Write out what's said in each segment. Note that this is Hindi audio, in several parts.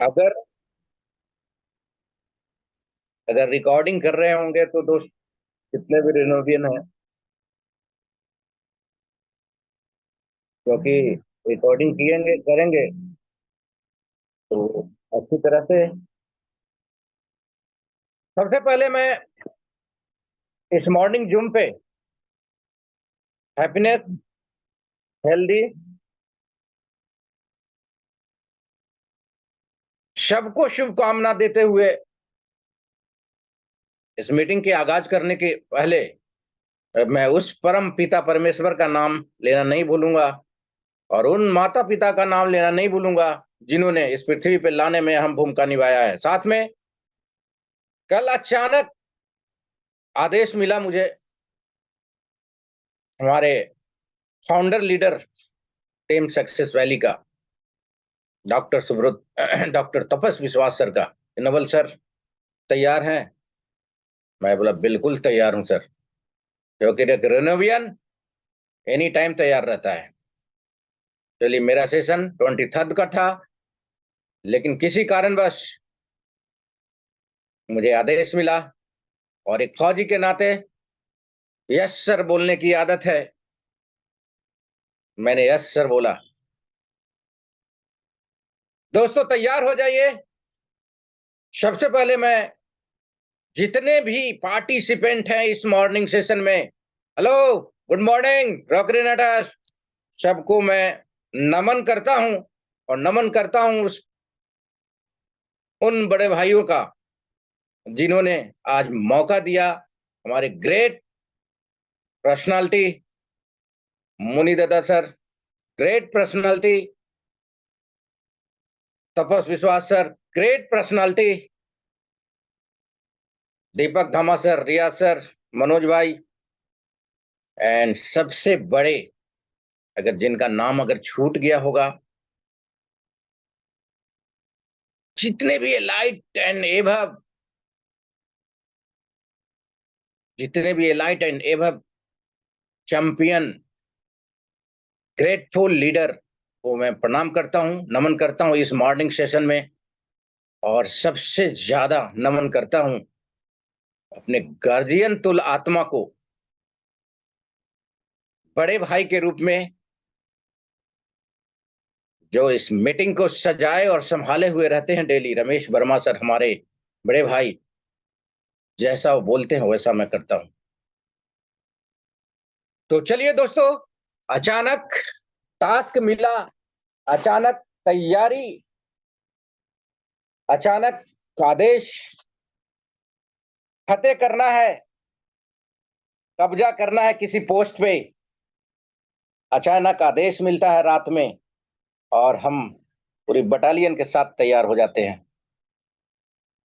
अगर अगर रिकॉर्डिंग कर रहे होंगे तो दोस्त, जितने भी रिनोवियन हैं, क्योंकि रिकॉर्डिंग किएंगे करेंगे तो अच्छी तरह से। सबसे पहले मैं इस मॉर्निंग जूम पे हैप्पीनेस, हेल्दी, सबको शुभकामना देते हुए इस मीटिंग के आगाज करने के पहले मैं उस परम पिता परमेश्वर का नाम लेना नहीं भूलूंगा और उन माता पिता का नाम लेना नहीं भूलूंगा जिन्होंने इस पृथ्वी पे लाने में अहम भूमिका निभाया है। साथ में कल अचानक आदेश मिला मुझे, हमारे founder leader team success valley का, डॉक्टर सुब्रत डॉक्टर तपस विश्वास सर का, नवल सर तैयार हैं? मैं बोला बिल्कुल तैयार हूं सर, क्योंकि रेनोवियन एनी टाइम तैयार रहता है। चलिए, मेरा सेशन 23 का था, लेकिन किसी कारणवश मुझे आदेश मिला और एक फौजी के नाते यस सर बोलने की आदत है। मैंने यस सर बोला। दोस्तों तैयार हो जाइए। सबसे पहले मैं जितने भी पार्टिसिपेंट हैं इस मॉर्निंग सेशन में, हेलो, गुड मॉर्निंग रॉकरी नटस, सबको मैं नमन करता हूं और नमन करता हूं उन बड़े भाइयों का जिन्होंने आज मौका दिया। हमारे ग्रेट पर्सनालिटी मुनि दादा सर, ग्रेट पर्सनालिटी तपस विश्वास सर, ग्रेट पर्सनालिटी दीपक धामा सर, रिया सर, मनोज भाई, एंड सबसे बड़े, अगर जिनका नाम अगर छूट गया होगा, जितने भी एलाइट एंड एभव, जितने भी elite and above champion, grateful leader को मैं प्रणाम करता हूं, नमन करता हूं इस मॉर्निंग सेशन में। और सबसे ज्यादा नमन करता हूं अपने गार्जियन तुल आत्मा को, बड़े भाई के रूप में, जो इस मीटिंग को सजाए और संभाले हुए रहते हैं डेली, रमेश वर्मा सर, हमारे बड़े भाई। जैसा वो बोलते हैं वैसा मैं करता हूं। तो चलिए दोस्तों, अचानक टास्क मिला, अचानक तैयारी, अचानक आदेश, फतेह करना है, कब्जा करना है किसी पोस्ट पे, अचानक आदेश मिलता है रात में और हम पूरी बटालियन के साथ तैयार हो जाते हैं।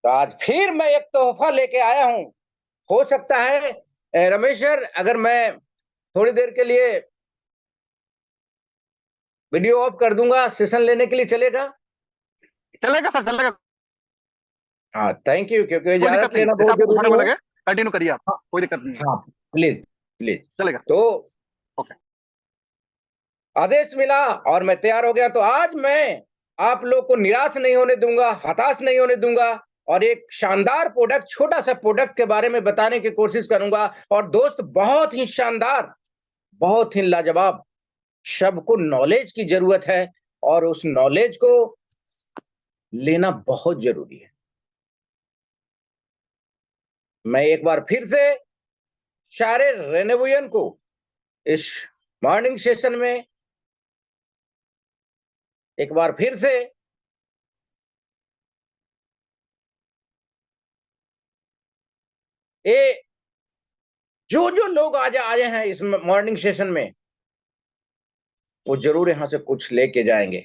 तो आज फिर मैं एक तोहफा लेके आया हूं। हो सकता है रमेश सर, अगर मैं थोड़ी देर के लिए वीडियो ऑफ कर दूंगा, सेशन लेने के लिए चलेगा? चलेगा सर, चलेगा। हाँ, थैंक यू, क्योंकि कोई दिक्कत इजाजत नहीं, लेना जैसा बहुत आपको जरूरी कंफर्टेबल है। लगे कंटिन्यू करिए आप। हाँ, कोई दिक्कत नहीं है। हाँ, प्लीज प्लीज। चलेगा। तो ओके। आदेश मिला और मैं तैयार हो गया। तो आज मैं आप लोग को निराश नहीं होने दूंगा, हताश नहीं होने दूंगा, और एक शानदार प्रोडक्ट, छोटा सा प्रोडक्ट के बारे में बताने की कोशिश करूंगा। और दोस्त, बहुत ही शानदार, बहुत ही लाजवाब, सबको नॉलेज की जरूरत है और उस नॉलेज को लेना बहुत जरूरी है। मैं एक बार फिर से सारे रेनेवियन को इस मॉर्निंग सेशन में एक बार फिर से ये जो जो लोग आज आए हैं इस मॉर्निंग सेशन में, वो जरूर यहां से कुछ लेके जाएंगे।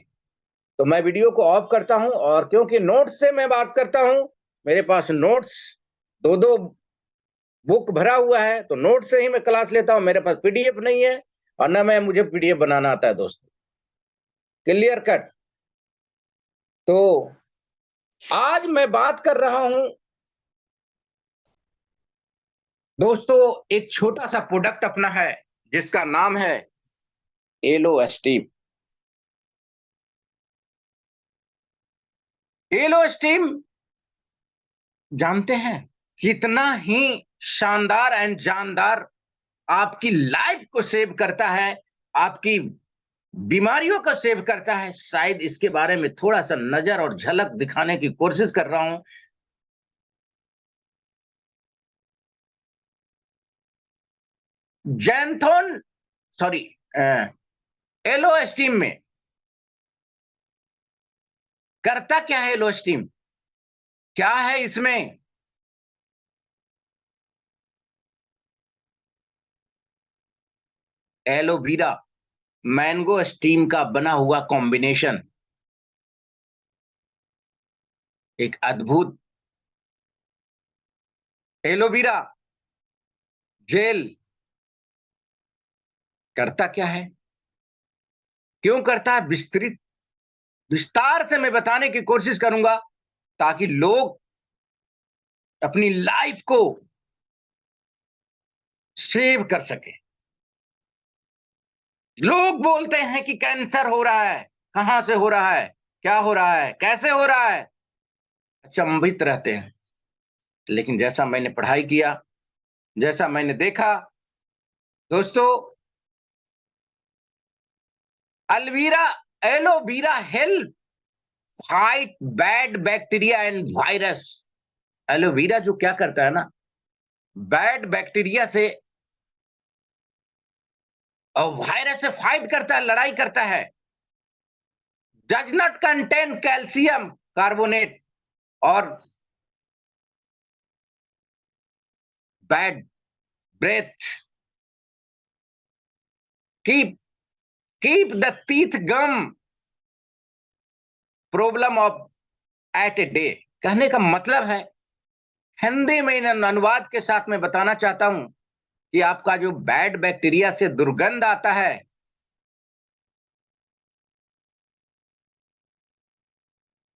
तो मैं वीडियो को ऑफ करता हूं, और क्योंकि नोट्स से मैं बात करता हूं, मेरे पास नोट्स दो दो बुक भरा हुआ है, तो नोट से ही मैं क्लास लेता हूं। मेरे पास पीडीएफ नहीं है और ना मैं मुझे पीडीएफ बनाना आता है दोस्तों, क्लियर कट। तो आज मैं बात कर रहा हूं दोस्तों, एक छोटा सा प्रोडक्ट अपना है जिसका नाम है एलो स्टीम। एलो स्टीम जानते हैं कितना ही शानदार एंड जानदार आपकी लाइफ को सेव करता है, आपकी बीमारियों को सेव करता है। शायद इसके बारे में थोड़ा सा नजर और झलक दिखाने की कोशिश कर रहा हूं। जैंथोन, सॉरी, एलो स्टीम में करता क्या है? एलो स्टीम क्या है इसमें? एलोवेरा मैंगो स्टीम का बना हुआ कॉम्बिनेशन, एक अद्भुत एलोवेरा जेल करता क्या है, क्यों करता है, विस्तृत विस्तार से मैं बताने की कोशिश करूंगा ताकि लोग अपनी लाइफ को सेव कर सके। लोग बोलते हैं कि कैंसर हो रहा है, कहां से हो रहा है, क्या हो रहा है, कैसे हो रहा है, अचंभित रहते हैं। लेकिन जैसा मैंने पढ़ाई किया, जैसा मैंने देखा दोस्तों, Alvira aloe vera help fight bad bacteria and virus. Aloe vera जो क्या करता है ना, बैड बैक्टीरिया से और वायरस से फाइट करता है, लड़ाई करता है। Does not contain calcium carbonate और bad breath, keep keep the teeth gum problem of eight a day. कहने का मतलब है, हिंदी में इन अनुवाद के साथ मैं बताना चाहता हूं कि आपका जो बैड बैक्टीरिया से दुर्गंध आता है,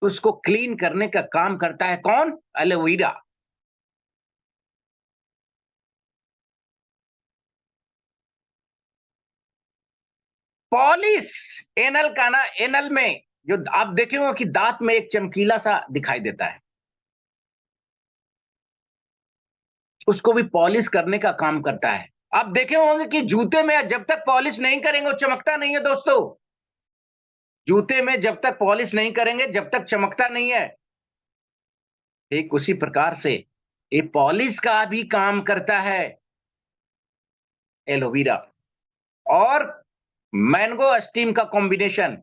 उसको क्लीन करने का काम करता है कौन? एलोवेरा। पॉलिश एनल का ना, एनल में जो आप देखे हो कि दांत में एक चमकीला सा दिखाई देता है, उसको भी पॉलिश करने का काम करता है। आप देखे होंगे कि जूते में जब तक पॉलिश नहीं करेंगे वो चमकता नहीं है दोस्तों। जूते में जब तक पॉलिश नहीं करेंगे, जब तक चमकता नहीं है। ठीक उसी प्रकार से ये पॉलिश का भी काम करता है एलोवेरा और मैंगो स्टीम का कॉम्बिनेशन।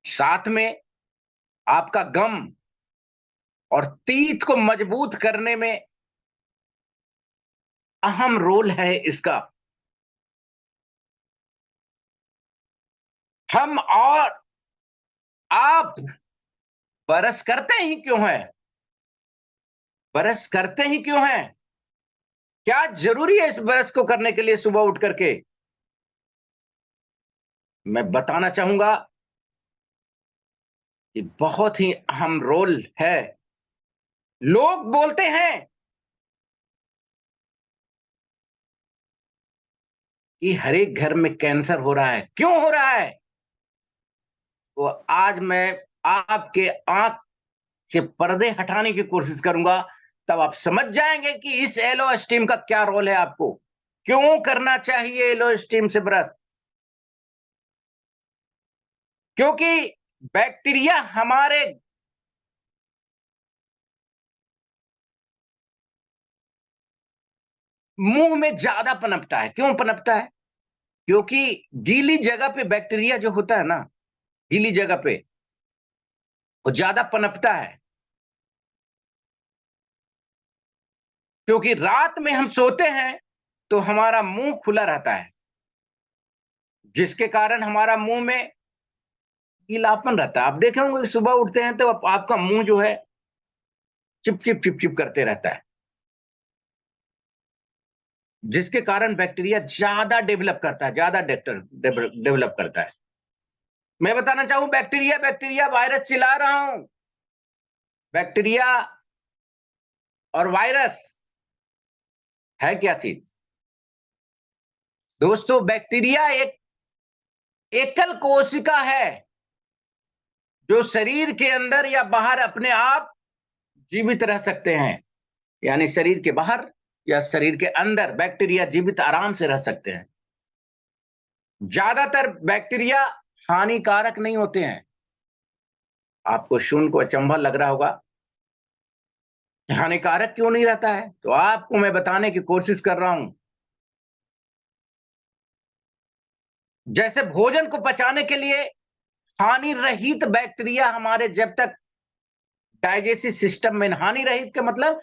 साथ में आपका गम और तीत को मजबूत करने में अहम रोल है इसका। हम और आप ब्रश करते ही क्यों हैं? ब्रश करते ही क्यों हैं? क्या जरूरी है इस ब्रश को करने के लिए सुबह उठ करके? मैं बताना चाहूंगा कि बहुत ही अहम रोल है। लोग बोलते हैं कि हर एक घर में कैंसर हो रहा है, क्यों हो रहा है? तो आज मैं आपके आंख के पर्दे हटाने की कोशिश करूंगा, तब आप समझ जाएंगे कि इस एलो स्टीम का क्या रोल है, आपको क्यों करना चाहिए एलो स्टीम से ब्रश। क्योंकि बैक्टीरिया हमारे मुंह में ज्यादा पनपता है। क्यों पनपता है? क्योंकि गीली जगह पे बैक्टीरिया जो होता है ना, गीली जगह पे वो ज्यादा पनपता है। क्योंकि रात में हम सोते हैं तो हमारा मुंह खुला रहता है, जिसके कारण हमारा मुंह में गीलापन रहता है। आप देखे होंगे सुबह उठते हैं तो आपका मुंह जो है चिप चिप चिप चिप करते रहता है, जिसके कारण बैक्टीरिया ज्यादा डेवलप करता है, ज्यादा डेवलप करता है। मैं बताना चाहूं, बैक्टीरिया बैक्टीरिया वायरस चिल्ला रहा हूं। बैक्टीरिया और वायरस है क्या चीज? दोस्तों, बैक्टीरिया एक एकल कोशिका है जो शरीर के अंदर या बाहर अपने आप जीवित रह सकते हैं। यानी शरीर के बाहर या शरीर के अंदर बैक्टीरिया जीवित आराम से रह सकते हैं। ज्यादातर बैक्टीरिया हानिकारक नहीं होते हैं। आपको सुन को अचंभा लग रहा होगा, हानिकारक क्यों नहीं रहता है? तो आपको मैं बताने की कोशिश कर रहा हूं। जैसे भोजन को पचाने के लिए हानि रहित बैक्टीरिया हमारे जब तक डाइजेस्टिव सिस्टम में, हानि रहित का मतलब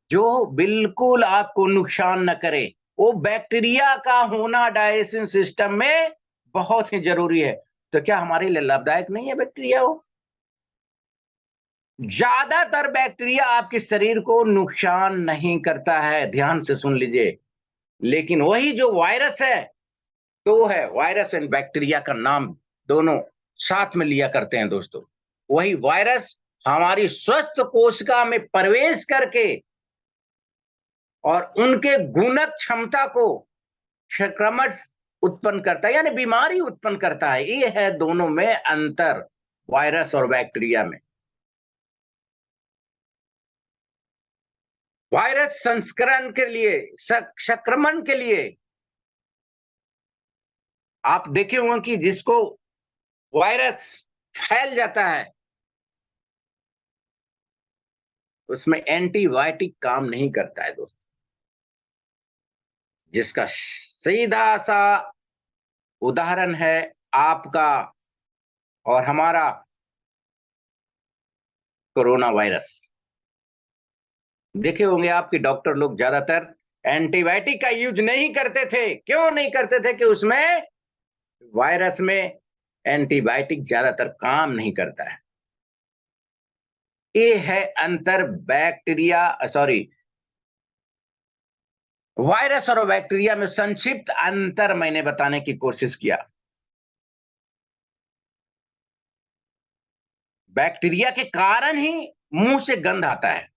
जो बिल्कुल आपको नुकसान न करे, वो बैक्टीरिया का होना डाइजेशन सिस्टम में बहुत ही जरूरी है। तो क्या हमारे लिए लाभदायक नहीं है बैक्टीरिया? वो ज्यादातर बैक्टीरिया आपके शरीर को नुकसान नहीं करता है, ध्यान से सुन लीजिए। लेकिन वही जो वायरस है, तो है वायरस एंड बैक्टीरिया का नाम दोनों साथ में लिया करते हैं दोस्तों। वही वायरस हमारी स्वस्थ कोशिका में प्रवेश करके और उनके गुणक क्षमता को संक्रमण उत्पन्न करता है, यानी बीमारी उत्पन्न करता है। ये है दोनों में अंतर, वायरस और बैक्टीरिया में। वायरस संस्करण के लिए, संक्रमण के लिए आप देखे होंगे कि जिसको वायरस फैल जाता है उसमें एंटीबायोटिक काम नहीं करता है दोस्तों। जिसका सीधा सा उदाहरण है आपका और हमारा कोरोना वायरस। देखे होंगे आपके डॉक्टर लोग ज्यादातर एंटीबायोटिक का यूज नहीं करते थे। क्यों नहीं करते थे? कि उसमें वायरस में एंटीबायोटिक ज्यादातर काम नहीं करता है। ये है अंतर बैक्टीरिया, सॉरी, वायरस और बैक्टीरिया में। संक्षिप्त अंतर मैंने बताने की कोशिश किया। बैक्टीरिया के कारण ही मुंह से गंध आता है।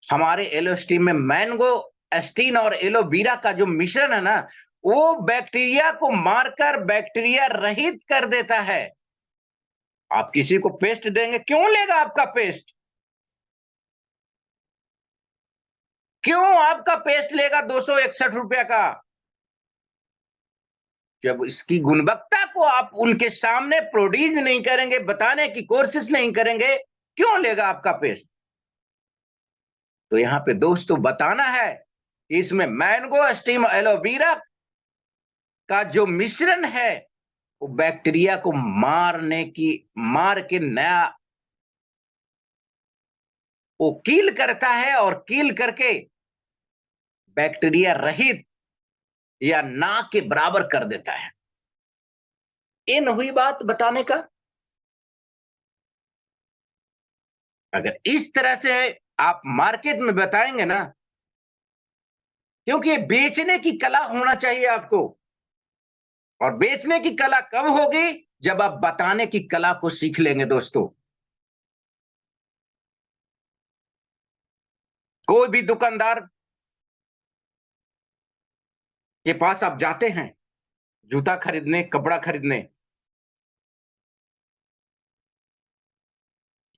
हमारे एलोस्टीम में मैंगो एस्टीन और एलोवीरा का जो मिश्रण है ना, वो बैक्टीरिया को मारकर बैक्टीरिया रहित कर देता है। आप किसी को पेस्ट देंगे, क्यों लेगा आपका पेस्ट? क्यों आपका पेस्ट लेगा 261 रुपया का? जब इसकी गुणवत्ता को आप उनके सामने प्रोड्यूस नहीं करेंगे, बताने की कोशिश नहीं करेंगे, क्यों लेगा आपका पेस्ट? तो यहाँ पे दोस्तों बताना है, इसमें मैंगो स्टीम एलोवेरा का जो मिश्रण है वो बैक्टीरिया को मार के नया वो कील करता है और कील करके बैक्टीरिया रहित या ना के बराबर कर देता है। इन हुई बात बताने का। अगर इस तरह से आप मार्केट में बताएंगे ना, क्योंकि बेचने की कला होना चाहिए आपको। और बेचने की कला कब होगी? जब आप बताने की कला को सीख लेंगे दोस्तों। कोई भी दुकानदार के पास आप जाते हैं जूता खरीदने, कपड़ा खरीदने,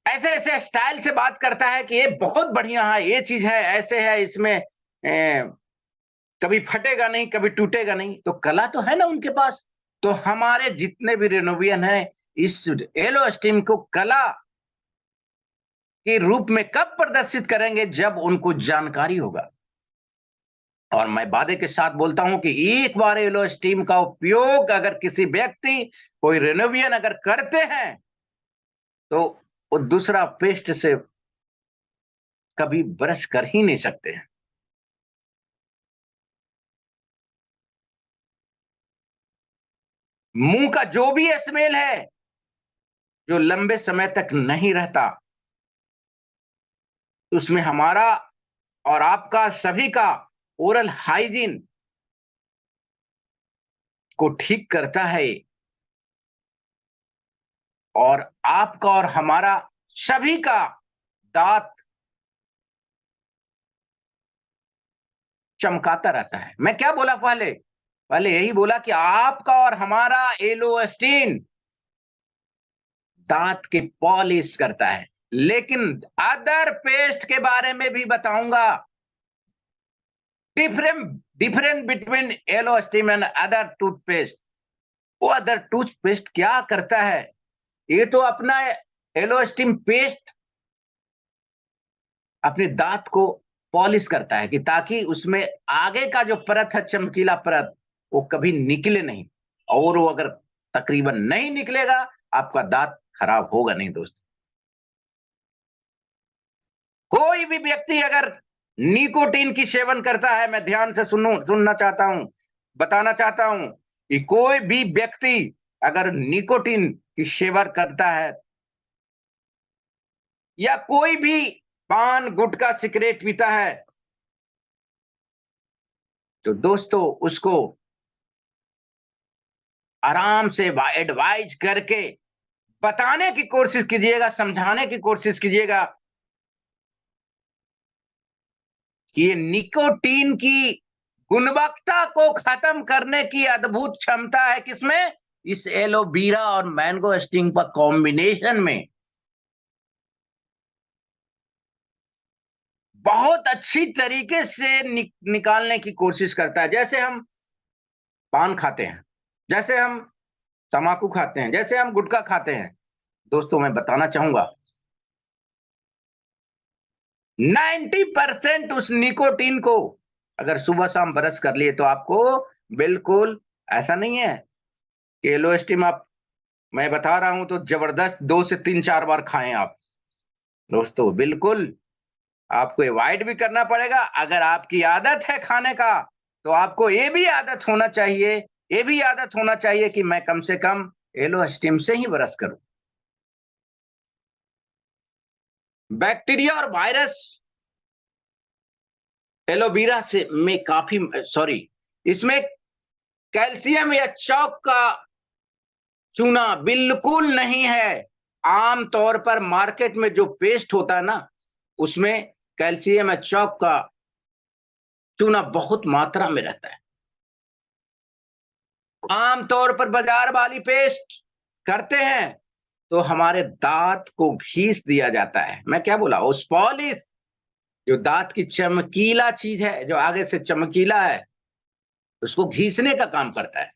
ऐसे ऐसे स्टाइल से बात करता है कि ये बहुत बढ़िया है, ये चीज है, ऐसे है, इसमें कभी फटेगा नहीं, कभी टूटेगा नहीं। तो कला तो है ना उनके पास। तो हमारे जितने भी रेनोवियन है, इस एलो स्टीम को कला के रूप में कब प्रदर्शित करेंगे? जब उनको जानकारी होगा। और मैं वादे के साथ बोलता हूं कि एक बार एलो स्टीम का उपयोग अगर किसी व्यक्ति, कोई रेनोवियन अगर करते हैं, तो वो दूसरा पेस्ट से कभी ब्रश कर ही नहीं सकते हैं। मुंह का जो भी स्मेल है जो लंबे समय तक नहीं रहता, उसमें हमारा और आपका सभी का ओरल हाइजीन को ठीक करता है। और आपका और हमारा सभी का दांत चमकाता रहता है। मैं क्या बोला पहले? पहले यही बोला कि आपका और हमारा एलोस्टिन दांत की पॉलिश करता है, लेकिन अदर पेस्ट के बारे में भी बताऊंगा। Different different between Elostin and other toothpaste. वो अदर टूथपेस्ट क्या करता है? ये तो अपना एलोस्टिन पेस्ट अपने दांत को पॉलिश करता है कि ताकि उसमें आगे का जो परत है, चमकीला परत, वो कभी निकले नहीं। और वो अगर तकरीबन नहीं निकलेगा, आपका दांत खराब होगा नहीं दोस्त। कोई भी व्यक्ति अगर निकोटीन की सेवन करता है, मैं ध्यान से सुनना चाहता हूं, बताना चाहता हूं कि कोई भी व्यक्ति अगर निकोटीन की सेवन करता है या कोई भी पान गुटखा सिगरेट पीता है, तो दोस्तों उसको आराम से एडवाइज करके बताने की कोशिश कीजिएगा, समझाने की कोशिश कीजिएगा कि ये निकोटीन की गुणवत्ता को खत्म करने की अद्भुत क्षमता है किसमें? इस एलोवेरा और मैंगो स्टिंग का कॉम्बिनेशन में बहुत अच्छी तरीके से निकालने की कोशिश करता है। जैसे हम पान खाते हैं, जैसे हम तम्बाकू खाते हैं, जैसे हम गुटखा खाते हैं, दोस्तों मैं बताना चाहूंगा 90% उस निकोटीन को अगर सुबह शाम ब्रश कर लिए तो आपको बिल्कुल ऐसा नहीं है कि एलोस्टिम आप, मैं बता रहा हूं तो जबरदस्त 2 से 3-4 बार खाएं आप। दोस्तों बिल्कुल आपको अवॉइड भी करना पड़ेगा। अगर आपकी आदत है खाने का, तो आपको ये भी आदत होना चाहिए, ये भी आदत होना चाहिए कि मैं कम से कम एलोस्टिम से ही ब्रश करूं। बैक्टीरिया और वायरस एलोवेरा से में काफी, सॉरी, इसमें कैल्शियम या चौक का चूना बिल्कुल नहीं है। आम तौर पर मार्केट में जो पेस्ट होता है ना, उसमें कैल्शियम या चौक का चूना बहुत मात्रा में रहता है। आम तौर पर बाजार वाली पेस्ट करते हैं तो हमारे दांत को घीस दिया जाता है। मैं क्या बोला? उस पॉलिश, जो दांत की चमकीला चीज है, जो आगे से चमकीला है, उसको घीसने का काम करता है।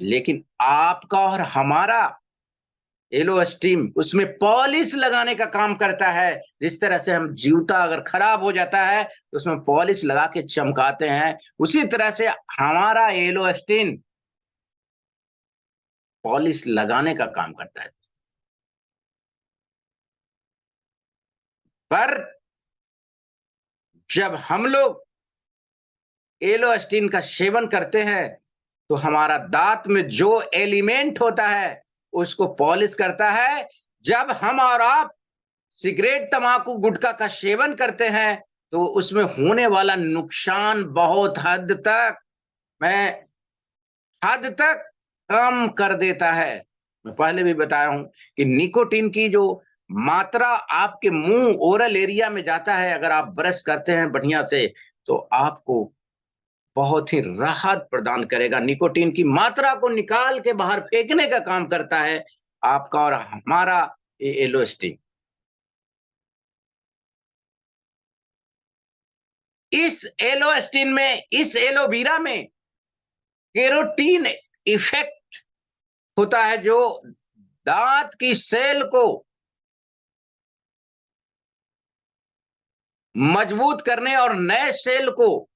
लेकिन आपका और हमारा एलोस्टिम उसमें पॉलिश लगाने का काम करता है। जिस तरह से हम जूता अगर खराब हो जाता है तो उसमें पॉलिश लगा के चमकाते हैं, उसी तरह से हमारा एलोस्टिन पॉलिश लगाने का काम करता है। पर जब हम लोग एलोस्टिन का सेवन करते हैं तो हमारा दांत में जो एलिमेंट होता है उसको पॉलिश करता है। जब हम और आप सिगरेट, तंबाकू, गुटखा का सेवन करते हैं तो उसमें होने वाला नुकसान बहुत मैं हद तक कम कर देता है। मैं पहले भी बताया हूं कि निकोटीन की जो मात्रा आपके मुंह ओरल एरिया में जाता है, अगर आप ब्रश करते हैं बढ़िया से, तो आपको बहुत ही राहत प्रदान करेगा। निकोटीन की मात्रा को निकाल के बाहर फेंकने का काम करता है आपका और हमारा ये एलोस्टिन। इस एलोस्टिन में, इस एलोवेरा में केरोटीन इफेक्ट होता है, जो दांत की सेल को मजबूत करने और नए सेल को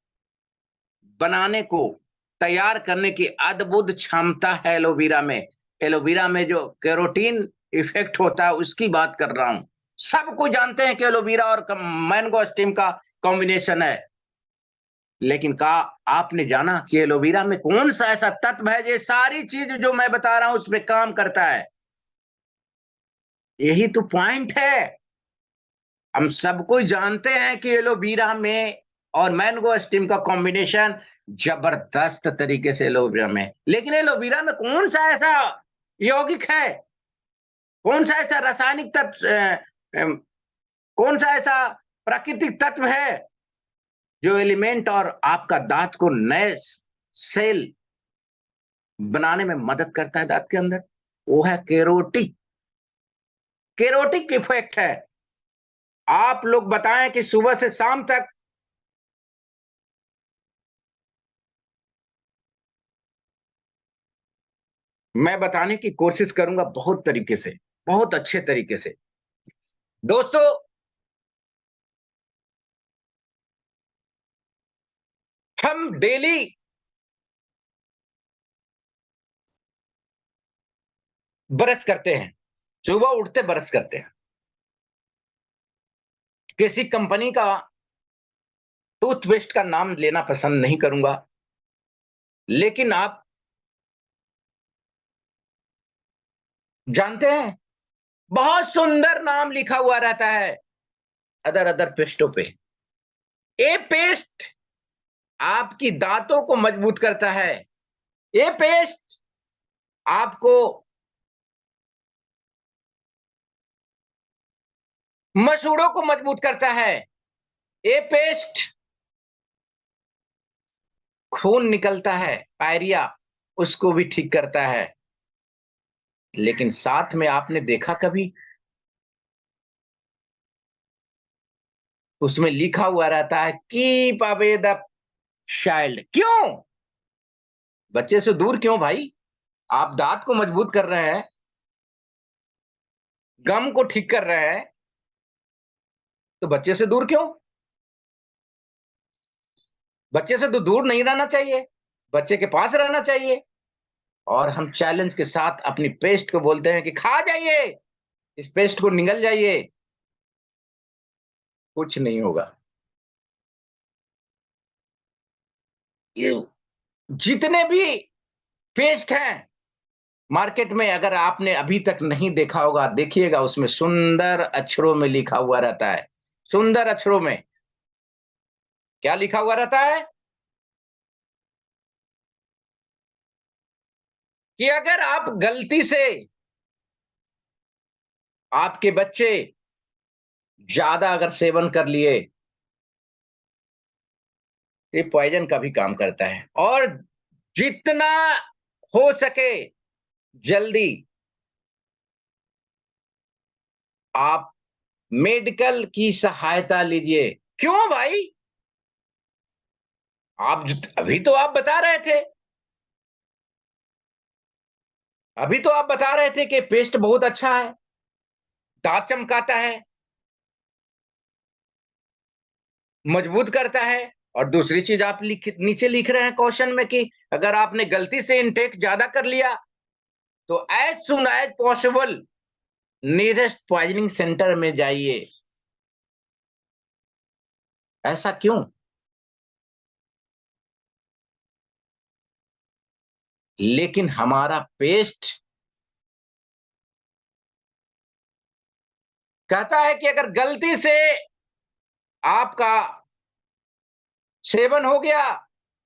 बनाने को तैयार करने की अद्भुत क्षमता है एलोवेरा में। एलोवेरा में जो केरोटीन इफेक्ट होता है उसकी बात कर रहा हूं। सबको जानते हैं कि एलोवेरा और मैंगो स्टीम का कॉम्बिनेशन है, लेकिन कहा आपने जाना कि एलोवेरा में कौन सा ऐसा तत्व है जो सारी चीज जो मैं बता रहा हूं उसमें काम करता है? यही तो पॉइंट है। हम सबको जानते हैं कि एलोवेरा में और मैंगो स्टीम का कॉम्बिनेशन जबरदस्त तरीके से एलोवेरा में, लेकिन एलोवेरा में कौन सा ऐसा यौगिक है, कौन सा ऐसा रासायनिक तत्व, कौन सा ऐसा प्राकृतिक तत्व है जो एलिमेंट और आपका दांत को नए सेल बनाने में मदद करता है दांत के अंदर, वो है केरोटिक। केरोटिक इफेक्ट है। आप लोग बताएं कि सुबह से शाम तक मैं बताने की कोशिश करूंगा बहुत तरीके से, बहुत अच्छे तरीके से। दोस्तों, हम डेली ब्रश करते हैं, सुबह उठते ब्रश करते हैं। किसी कंपनी का टूथपेस्ट का नाम लेना पसंद नहीं करूंगा, लेकिन आप जानते हैं बहुत सुंदर नाम लिखा हुआ रहता है अदर अदर पेस्टों पे। ये पेस्ट आपकी दांतों को मजबूत करता है। ये पेस्ट आपको मसूड़ों को मजबूत करता है। ये पेस्ट खून निकलता है, पायरिया, उसको भी ठीक करता है। लेकिन साथ में आपने देखा कभी उसमें लिखा हुआ रहता है कीप अवे द चाइल्ड। क्यों? बच्चे से दूर क्यों भाई? आप दांत को मजबूत कर रहे हैं, गम को ठीक कर रहे हैं, तो बच्चे से दूर क्यों? बच्चे से तो दूर नहीं रहना चाहिए, बच्चे के पास रहना चाहिए। और हम चैलेंज के साथ अपनी पेस्ट को बोलते हैं कि खा जाइए, इस पेस्ट को निगल जाइए, कुछ नहीं होगा। ये जितने भी पेस्ट हैं मार्केट में, अगर आपने अभी तक नहीं देखा होगा, देखिएगा, उसमें सुंदर अक्षरों में लिखा हुआ रहता है। सुंदर अक्षरों में क्या लिखा हुआ रहता है? कि अगर आप गलती से, आपके बच्चे ज्यादा अगर सेवन कर लिए, ये पॉइजन का भी काम करता है। और जितना हो सके जल्दी आप मेडिकल की सहायता लीजिए। क्यों भाई? अभी तो आप बता रहे थे, अभी तो आप बता रहे थे कि पेस्ट बहुत अच्छा है, दांत चमकाता है, मजबूत करता है। और दूसरी चीज आप नीचे लिख रहे हैं क्वेश्चन में कि अगर आपने गलती से इनटेक ज्यादा कर लिया तो as soon as possible nearest poisoning centre में जाइए। ऐसा क्यों? लेकिन हमारा पेस्ट कहता है कि अगर गलती से आपका सेवन हो गया,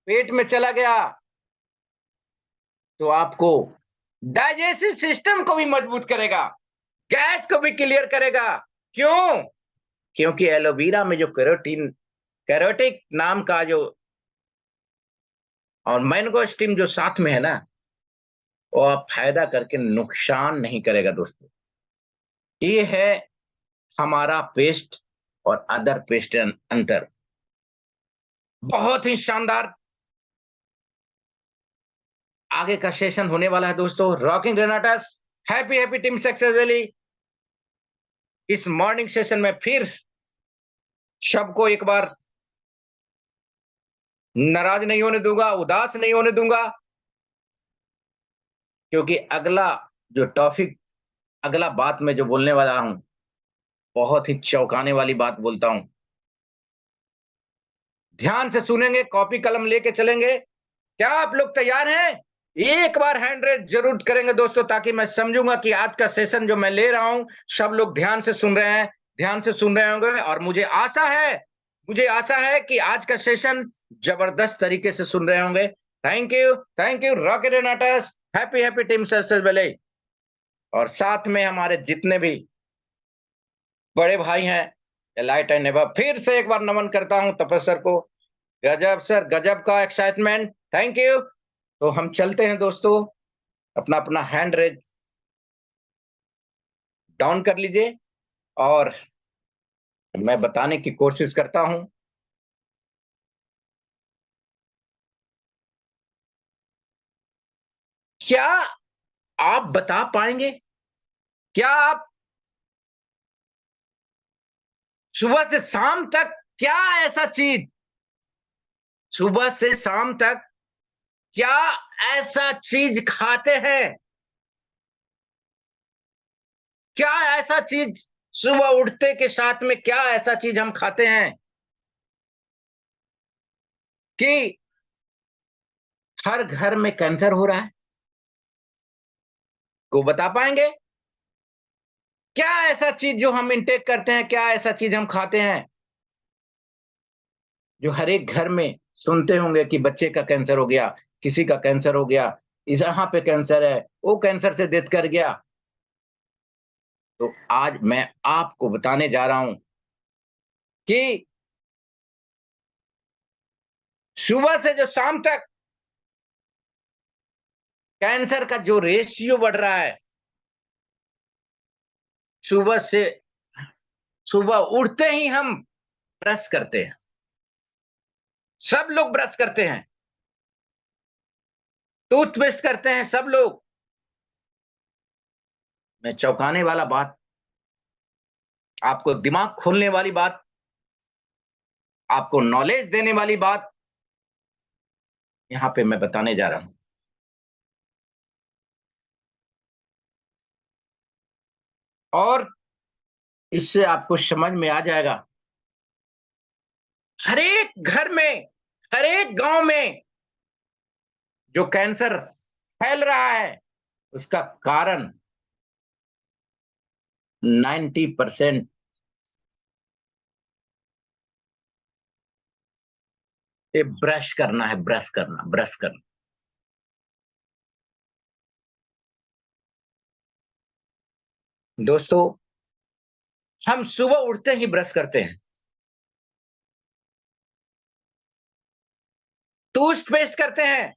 पेट में चला गया, तो आपको डाइजेस्टिव सिस्टम को भी मजबूत करेगा, गैस को भी क्लियर करेगा। क्यों? क्योंकि एलोवेरा में जो कैरोटिक नाम का जो और मैंगोस्टीन जो साथ में है ना, वो आप फायदा करके नुकसान नहीं करेगा दोस्तों। ये है हमारा पेस्ट और अदर पेस्ट अंतर। बहुत ही शानदार आगे का सेशन होने वाला है दोस्तों। Rocking Renatus, happy happy team success valley. इस मॉर्निंग सेशन में फिर सबको एक बार नाराज नहीं होने दूंगा, उदास नहीं होने दूंगा, क्योंकि अगला जो टॉपिक, अगला बात मैं जो बोलने वाला हूं, बहुत ही चौंकाने वाली बात बोलता हूं। ध्यान से सुनेंगे, कॉपी कलम लेके चलेंगे। क्या आप लोग तैयार हैं? एक बार हैंड रेज जरूर करेंगे दोस्तों, ताकि मैं समझूंगा कि आज का सेशन जो मैं ले रहा हूं सब लोग ध्यान से सुन रहे हैं, ध्यान से सुन रहे होंगे। और मुझे आशा है कि आज का सेशन जबरदस्त तरीके से सुन रहे होंगे। Thank you rocket Renatus, happy happy team success valley. और साथ में हमारे जितने भी बड़े भाई हैं, एलाइट एंड एबव, फिर से एक बार नमन करता हूं तपस्वर को गजब सर, गजब का एक्साइटमेंट, थैंक यू। तो हम चलते हैं दोस्तों, अपना अपना हैंड रेज डाउन कर लीजिए और मैं बताने की कोशिश करता हूं। क्या आप बता पाएंगे, क्या आप सुबह से शाम तक क्या ऐसा चीज, सुबह से शाम तक क्या ऐसा चीज खाते हैं, क्या ऐसा चीज सुबह उठते के साथ में क्या ऐसा चीज हम खाते हैं कि हर घर में कैंसर हो रहा है? को बता पाएंगे? क्या ऐसा चीज जो हम इंटेक करते हैं, क्या ऐसा चीज हम खाते हैं जो हर एक घर में सुनते होंगे कि बच्चे का कैंसर हो गया, किसी का कैंसर हो गया, इस यहाँ पे कैंसर है, वो कैंसर से डेथ कर गया। तो आज मैं आपको बताने जा रहा हूं कि सुबह से जो शाम तक कैंसर का जो रेशियो बढ़ रहा है, सुबह से सुबह उठते ही हम ब्रश करते हैं, सब लोग ब्रश करते हैं, टूथपेस्ट करते हैं सब लोग। मैं चौंकाने वाला बात, आपको दिमाग खोलने वाली बात, आपको नॉलेज देने वाली बात यहां पे मैं बताने जा रहा हूं। और इससे आपको समझ में आ जाएगा, हर एक घर में, हर एक गांव में जो कैंसर फैल रहा है, उसका कारण 90% ये ब्रश करना है, ब्रश करना, ब्रश करना। दोस्तों, हम सुबह उठते ही ब्रश करते हैं, टूथपेस्ट करते हैं,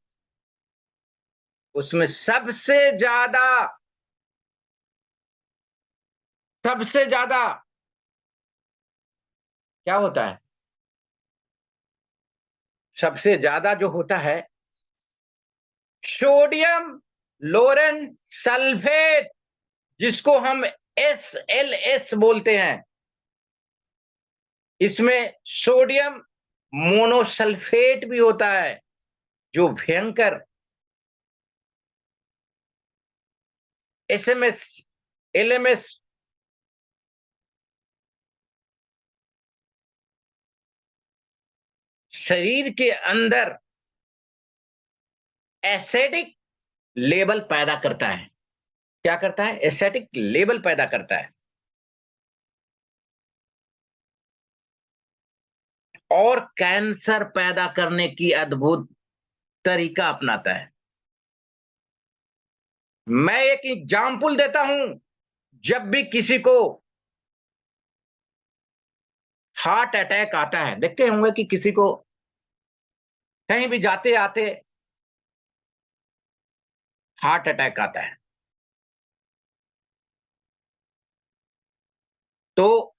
उसमें सबसे ज्यादा क्या होता है? सबसे ज्यादा जो होता है सोडियम लोरेन सल्फेट, जिसको हम SLS बोलते हैं। इसमें सोडियम मोनोसल्फेट भी होता है, जो भयंकर SMS, LMS, शरीर के अंदर एसिडिक लेवल पैदा करता है। क्या करता है? एसिडिक लेवल पैदा करता है और कैंसर पैदा करने की अद्भुत तरीका अपनाता है। मैं एक एग्जाम्पल देता हूं। जब भी किसी को हार्ट अटैक आता है, देखते होंगे कि किसी को कहीं भी जाते आते हार्ट अटैक आता है, तो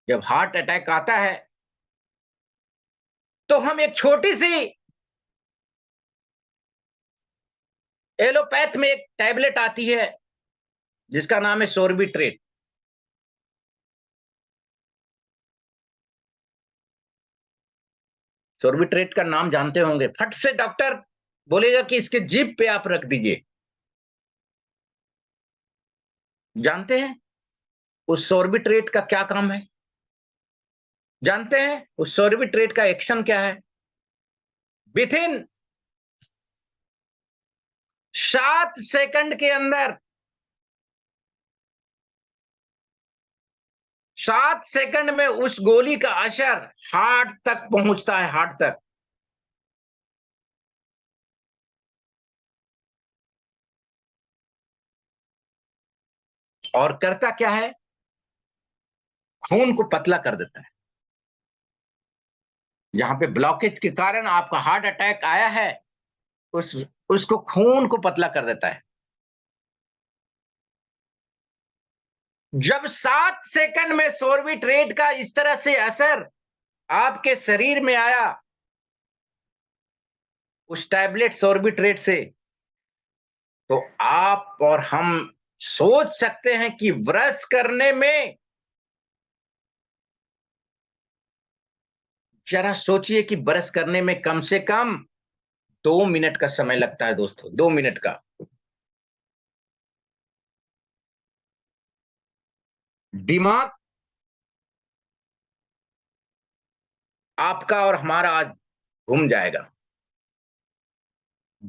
जब हार्ट अटैक आता है तो हम एक छोटी सी एलोपैथ में एक टैबलेट आती है जिसका नाम है सोर्बिट्रेट। सोर्बिट्रेट का नाम जानते होंगे, फट से डॉक्टर बोलेगा कि इसके जीभ पे आप रख दीजिए। जानते हैं उस सोर्बिट्रेट का क्या काम है? जानते हैं उस सोर्बिट्रेट का एक्शन क्या है? विथ इन 7 सेकंड के अंदर, 7 सेकंड में उस गोली का असर हार्ट तक पहुंचता है, हार्ट तक। और करता क्या है? खून को पतला कर देता है। जहां पे ब्लॉकेज के कारण आपका हार्ट अटैक आया है, उसको खून को पतला कर देता है। जब 7 सेकंड में सोर्बिट्रेट का इस तरह से असर आपके शरीर में आया, उस टैबलेट सोर्बिट्रेट से, तो आप और हम सोच सकते हैं कि ब्रश करने में, जरा सोचिए कि ब्रश करने में कम से कम 2 मिनट का समय लगता है दोस्तों, 2 मिनट का। दिमाग आपका और हमारा आज घूम जाएगा।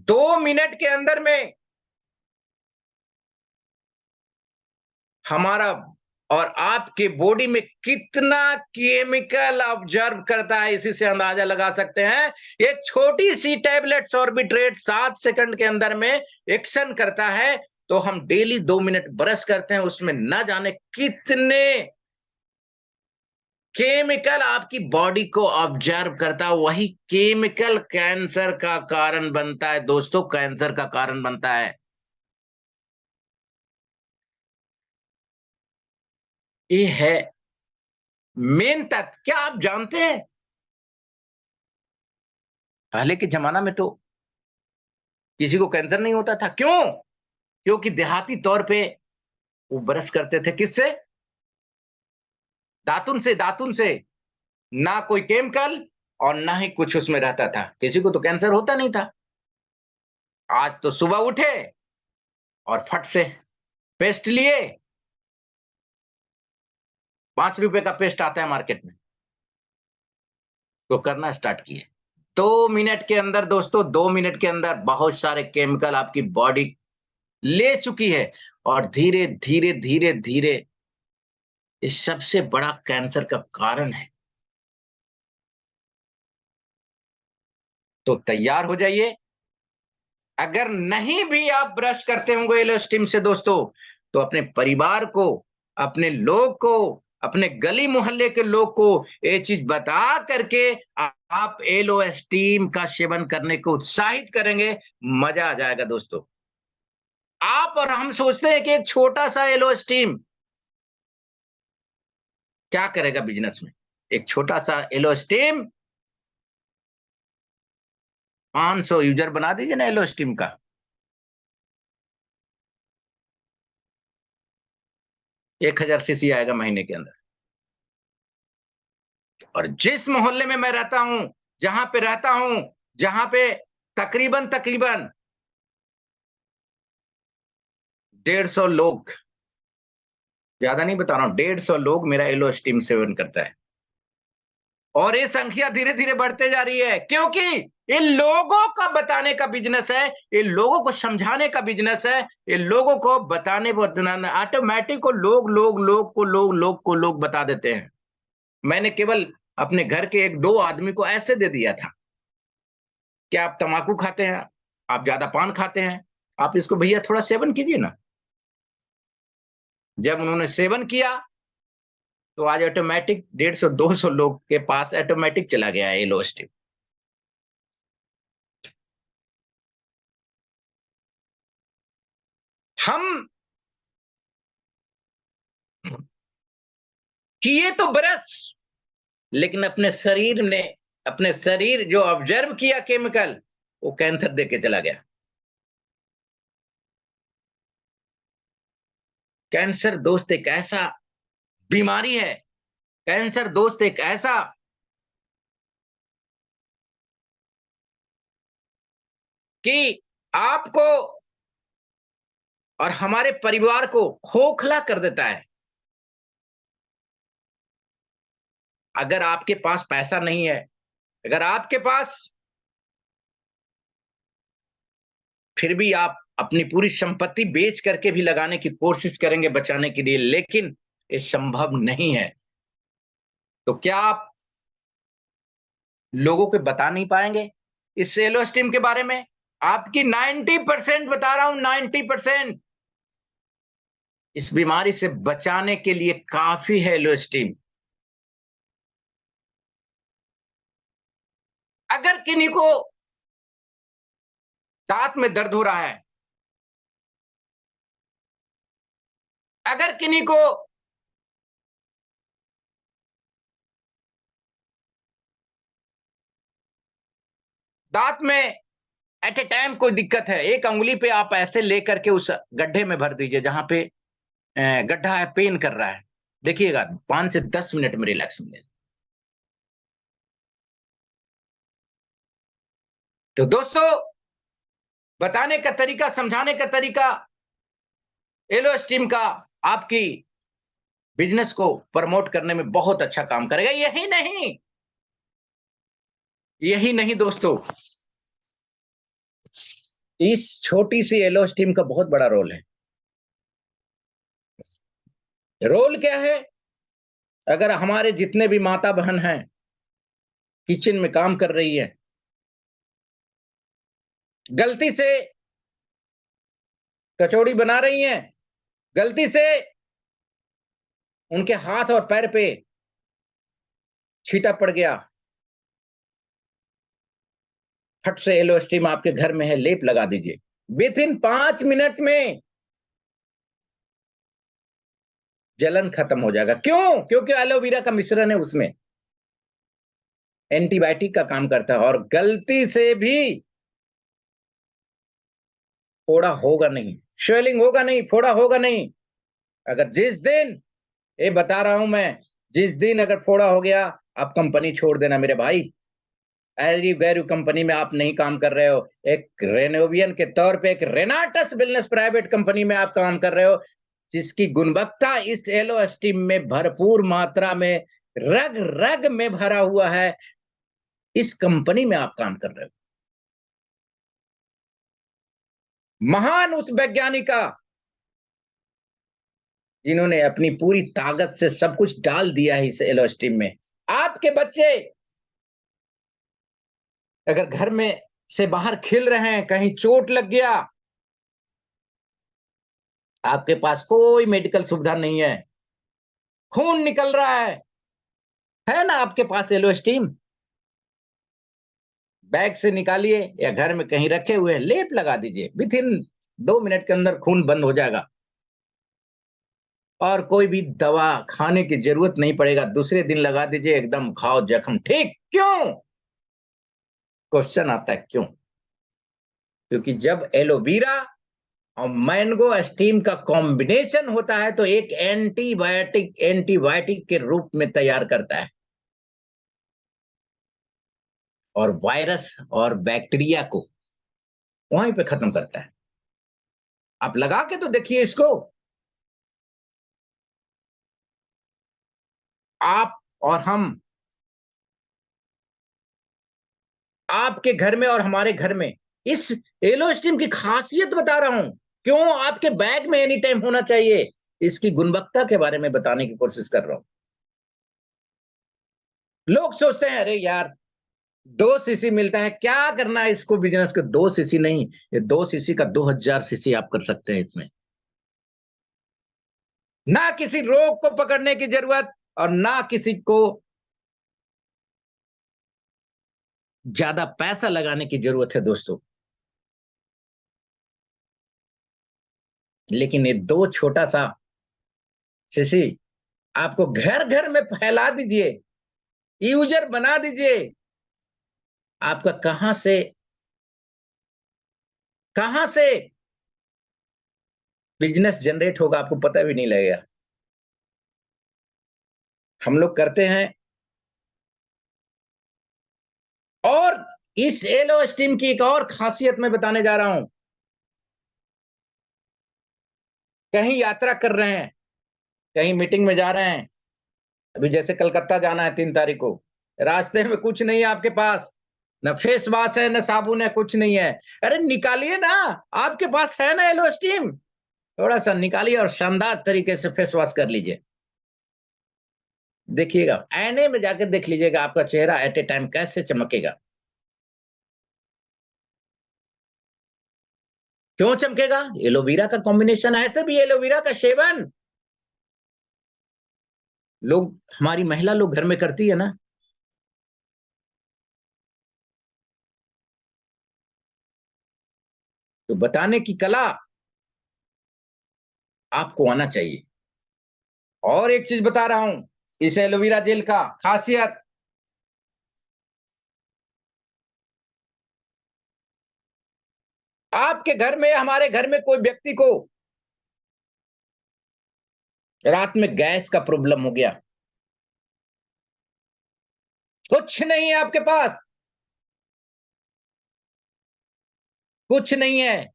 2 मिनट के अंदर में हमारा और आपके बॉडी में कितना केमिकल ऑब्जर्व करता है, इसी से अंदाजा लगा सकते हैं। एक छोटी सी टैबलेट सॉर्बिट्रेट 7 सेकंड के अंदर में एक्शन करता है, तो हम डेली 2 मिनट ब्रश करते हैं, उसमें न जाने कितने केमिकल आपकी बॉडी को ऑब्जर्व करता है। वही केमिकल कैंसर का कारण बनता है दोस्तों, कैंसर का कारण बनता है। ये है मेन तथ्य। क्या आप जानते हैं, पहले के जमाना में तो किसी को कैंसर नहीं होता था। क्यों? क्योंकि देहाती तौर पे वो ब्रश करते थे किससे? दातुन से, दातुन से। ना कोई केमिकल और ना ही कुछ उसमें रहता था, किसी को तो कैंसर होता नहीं था। आज तो सुबह उठे और फट से पेस्ट लिए, 5 रुपए का पेस्ट आता है मार्केट में, तो करना स्टार्ट किए। 2 मिनट के अंदर दोस्तों, 2 मिनट के अंदर बहुत सारे केमिकल आपकी बॉडी ले चुकी है, और धीरे धीरे धीरे धीरे ये सबसे बड़ा कैंसर का कारण है। तो तैयार हो जाइए। अगर नहीं भी आप ब्रश करते होंगे एलोस्टिम से दोस्तों, तो अपने परिवार को, अपने लोग को, अपने गली मोहल्ले के लोग को ये चीज बता करके आप एलोस्टीम का सेवन करने को उत्साहित करेंगे। मजा आ जाएगा दोस्तों। आप और हम सोचते हैं कि एक छोटा सा एलोस्टीम क्या करेगा बिजनेस में। एक छोटा सा एलोस्टीम 500 यूजर बना दीजिए ना एलोस्टीम का, 1000 सीसी आएगा महीने के अंदर। और जिस मोहल्ले में मैं रहता हूं, जहां पे रहता हूं, जहां पे तकरीबन तकरीबन 150 लोग, ज्यादा नहीं बता रहा हूं, 150 लोग मेरा एलो स्टीम सेवन करता है। और ये संख्या धीरे धीरे बढ़ते जा रही है, क्योंकि ये लोगों का बताने का बिजनेस है, ये लोगों को समझाने का बिजनेस है, ये लोगों को बताने बताना ऑटोमेटिक को लोग बता देते हैं। मैंने केवल अपने घर के 1-2 आदमी को ऐसे दे दिया था, क्या आप तंबाकू खाते हैं, आप ज्यादा पान खाते हैं, आप इसको भैया थोड़ा सेवन कीजिए ना। जब उन्होंने सेवन किया, तो आज ऑटोमेटिक 150-200 लोग के पास ऑटोमेटिक चला गया है येलो स्टिक। हम किए तो ब्रश, लेकिन अपने शरीर जो ऑब्जर्व किया केमिकल, वो कैंसर देके चला गया। कैंसर दोस्त एक ऐसा बीमारी है, कैंसर दोस्त एक ऐसा कि आपको और हमारे परिवार को खोखला कर देता है। अगर आपके पास पैसा नहीं है, अगर आपके पास फिर भी आप अपनी पूरी संपत्ति बेच करके भी लगाने की कोशिश करेंगे बचाने के लिए, लेकिन ये संभव नहीं है। तो क्या आप लोगों को बता नहीं पाएंगे इस सेलो स्टीम के बारे में? आपकी 90% बता रहा हूं, 90% इस बीमारी से बचाने के लिए काफी है एलो स्टीम। अगर किन्हीं को दांत में दर्द हो रहा है, अगर किन्हीं को दांत में एट ए टाइम कोई दिक्कत है, एक अंगुली पे आप ऐसे लेकर के उस गड्ढे में भर दीजिए जहां पे गड्ढा है, पेन कर रहा है। देखिएगा 5 से 10 मिनट में रिलैक्स मिलेगा। तो दोस्तों, बताने का तरीका, समझाने का तरीका, एलो स्टीम का आपकी बिजनेस को प्रमोट करने में बहुत अच्छा काम करेगा। यही नहीं दोस्तों, इस छोटी सी एलो स्टीम का बहुत बड़ा रोल है। रोल क्या है? अगर हमारे जितने भी माता बहन हैं किचन में काम कर रही है, गलती से कचौड़ी बना रही हैं, गलती से उनके हाथ और पैर पे छींटा पड़ गया, फट से एलो स्टीम आपके घर में है, लेप लगा दीजिए। विद इन 5 मिनट में जलन खत्म हो जाएगा। क्यों? क्योंकि एलोवेरा का मिश्रण है, उसमें एंटीबायोटिक का काम करता है, और गलती से भी फोड़ा होगा नहीं, स्वेलिंग होगा नहीं, फोड़ा होगा नहीं। अगर जिस दिन, ये बता रहा हूं मैं, जिस दिन अगर फोड़ा हो गया, आप कंपनी छोड़ देना मेरे भाई। एरी गैरू कंपनी में आप नहीं काम कर रहे हो, एक रेनोवियन के तौर पे, एक रेनाटस बिजनेस प्राइवेट कंपनी में आप काम कर रहे हो, जिसकी गुणवत्ता इस एलो स्टीम में भरपूर मात्रा में, रग रग में भरा हुआ है। इस कंपनी में आप काम कर रहे हो। महान उस वैज्ञानिका जिन्होंने अपनी पूरी ताकत से सब कुछ डाल दिया है इस एलो स्टीम में। आपके बच्चे अगर घर में से बाहर खेल रहे हैं, कहीं चोट लग गया, आपके पास कोई मेडिकल सुविधा नहीं है, खून निकल रहा है ना आपके पास एलो स्टीम? बैग से निकालिए या घर में कहीं रखे हुए हैं, लेप लगा दीजिए, विद इन 2 मिनट के अंदर खून बंद हो जाएगा, और कोई भी दवा खाने की जरूरत नहीं पड़ेगा। दूसरे दिन लगा दीजिए, एकदम घाव जख्म ठीक। क्यों? क्वेश्चन आता है क्यों? क्योंकि जब एलोवेरा और मैंगो स्टीम का कॉम्बिनेशन होता है तो एक एंटीबायोटिक के रूप में तैयार करता है, और वायरस और बैक्टीरिया को वहीं पे खत्म करता है। आप लगा के तो देखिए इसको। आप और हम, आपके घर में और हमारे घर में, इस एलो स्टीम की खासियत बता रहा हूं, क्यों आपके बैग में एनी टाइम होना चाहिए, इसकी गुणवत्ता के बारे में बताने की कोशिश कर रहा हूं। लोग सोचते हैं, अरे यार 2 सीसी मिलता है, क्या करना है इसको बिजनेस को? 2 सीसी नहीं, ये 2 सीसी का 2000 सीसी आप कर सकते हैं इसमें। ना किसी रोग को पकड़ने की जरूरत, और ना किसी को ज्यादा पैसा लगाने की जरूरत है दोस्तों। लेकिन ये 2 छोटा सा सीसी आपको घर घर में फैला दीजिए, यूजर बना दीजिए, आपका कहां से बिजनेस जनरेट होगा आपको पता भी नहीं लगेगा। हम लोग करते हैं। और इस एलो स्टीम की एक और खासियत मैं बताने जा रहा हूं। कहीं यात्रा कर रहे हैं, कहीं मीटिंग में जा रहे हैं, अभी जैसे कलकत्ता जाना है 3 तारीख को, रास्ते में कुछ नहीं है आपके पास, न फेस वॉश है, न साबुन है, कुछ नहीं है। अरे निकालिए ना, आपके पास है ना एलो स्टीम, थोड़ा सा निकालिए और शानदार तरीके से फेस वॉश कर लीजिए। देखिएगा, आईने में जाकर देख लीजिएगा आपका चेहरा एट ए टाइम कैसे चमकेगा। क्यों चमकेगा? एलोवेरा का कॉम्बिनेशन। ऐसे भी एलोवेरा का सेवन लोग, हमारी महिला लोग घर में करती है ना, तो बताने की कला आपको आना चाहिए। और एक चीज बता रहा हूं, इस एलोवेरा जेल का खासियत, आपके घर में, हमारे घर में कोई व्यक्ति को रात में गैस का प्रॉब्लम हो गया, कुछ नहीं है आपके पास, कुछ नहीं है,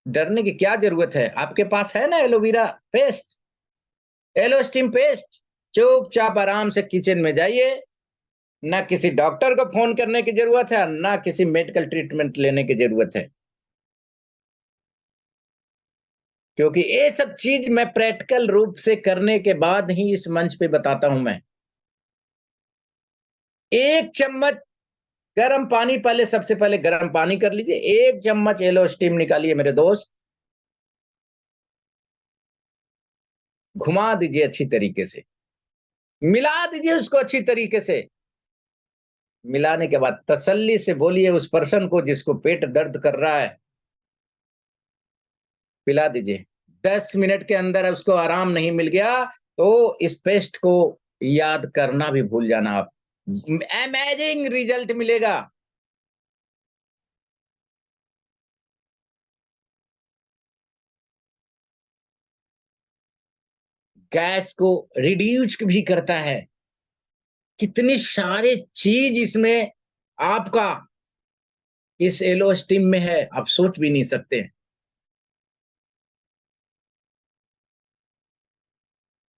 डरने की क्या जरूरत है? आपके पास है ना aloe vera paste, aloe steam paste. चुपचाप आराम से किचन में जाइए, ना किसी डॉक्टर को फोन करने की जरूरत है, ना किसी मेडिकल ट्रीटमेंट लेने की जरूरत है, क्योंकि ये सब चीज मैं प्रैक्टिकल रूप से करने के बाद ही इस मंच पे बताता हूं मैं। एक चम्मच गर्म पानी, पहले सबसे पहले गर्म पानी कर लीजिए, एक चम्मच एलो स्टीम निकालिए मेरे दोस्त, घुमा दीजिए अच्छी तरीके से, मिला दीजिए उसको अच्छी तरीके से। मिलाने के बाद तसल्ली से बोलिए उस पर्सन को जिसको पेट दर्द कर रहा है, पिला दीजिए। 10 मिनट के अंदर उसको आराम नहीं मिल गया तो इस पेस्ट को याद करना भी भूल जाना आप, अमेजिंग रिजल्ट मिलेगा। गैस को रिड्यूस भी करता है, कितनी सारे चीज इसमें आपका इस एलो स्टीम में है, आप सोच भी नहीं सकते।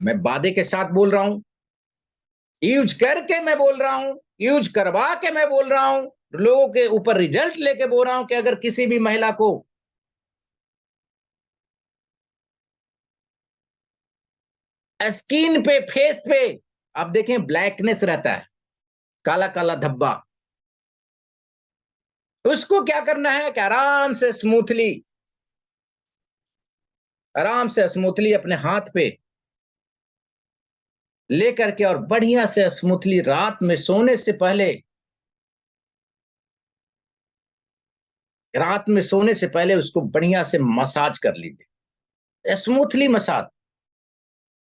मैं वादे के साथ बोल रहा हूं, यूज करके मैं बोल रहा हूं, यूज करवा के मैं बोल रहा हूं, लोगों के ऊपर रिजल्ट लेके बोल रहा हूं कि अगर किसी भी महिला को स्किन पे, फेस पे आप देखें ब्लैकनेस रहता है, काला काला धब्बा, उसको क्या करना है कि आराम से स्मूथली अपने हाथ पे लेकर के और बढ़िया से स्मूथली रात में सोने से पहले, रात में सोने से पहले उसको बढ़िया से मसाज कर लीजिए, smoothly massage,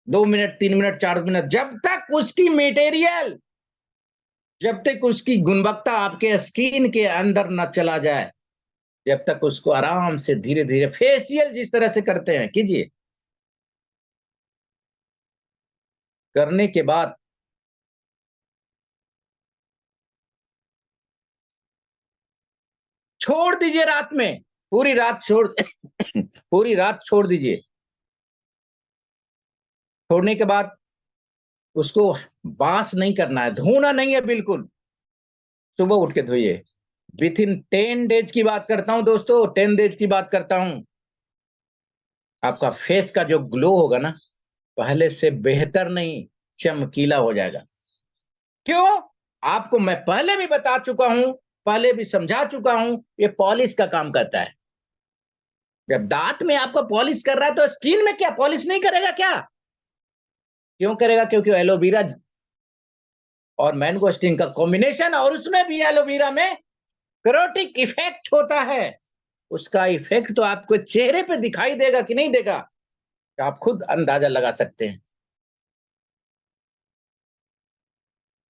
2 minute, 3 minute, 4 minute, जब तक उसकी गुणवत्ता आपके स्किन के अंदर न चला जाए, जब तक उसको आराम से धीरे धीरे फेशियल जिस तरह से करते हैं कीजिए। करने के बाद छोड़ दीजिए रात में, पूरी रात छोड़ पूरी रात छोड़ दीजिए। छोड़ने के बाद उसको बास नहीं करना है, धोना नहीं है बिल्कुल, सुबह उठ के धोइए। विथ इन 10 डेज की बात करता हूं दोस्तों, 10 डेज की बात करता हूं, आपका फेस का जो ग्लो होगा ना, पहले से बेहतर नहीं, चमकीला हो जाएगा। क्यों? आपको मैं पहले भी बता चुका हूं, पहले भी समझा चुका हूं, ये पॉलिश का काम करता है। जब दांत में आपका पॉलिश कर रहा है तो स्किन में क्या पॉलिश नहीं करेगा क्या? क्यों करेगा? क्योंकि एलोवेरा और मैंगोस्टीन का कॉम्बिनेशन, और उसमें भी एलोवेरा में कैरोटिक इफेक्ट होता है। उसका इफेक्ट तो आपको चेहरे पे दिखाई देगा कि नहीं देगा, तो आप खुद अंदाजा लगा सकते हैं।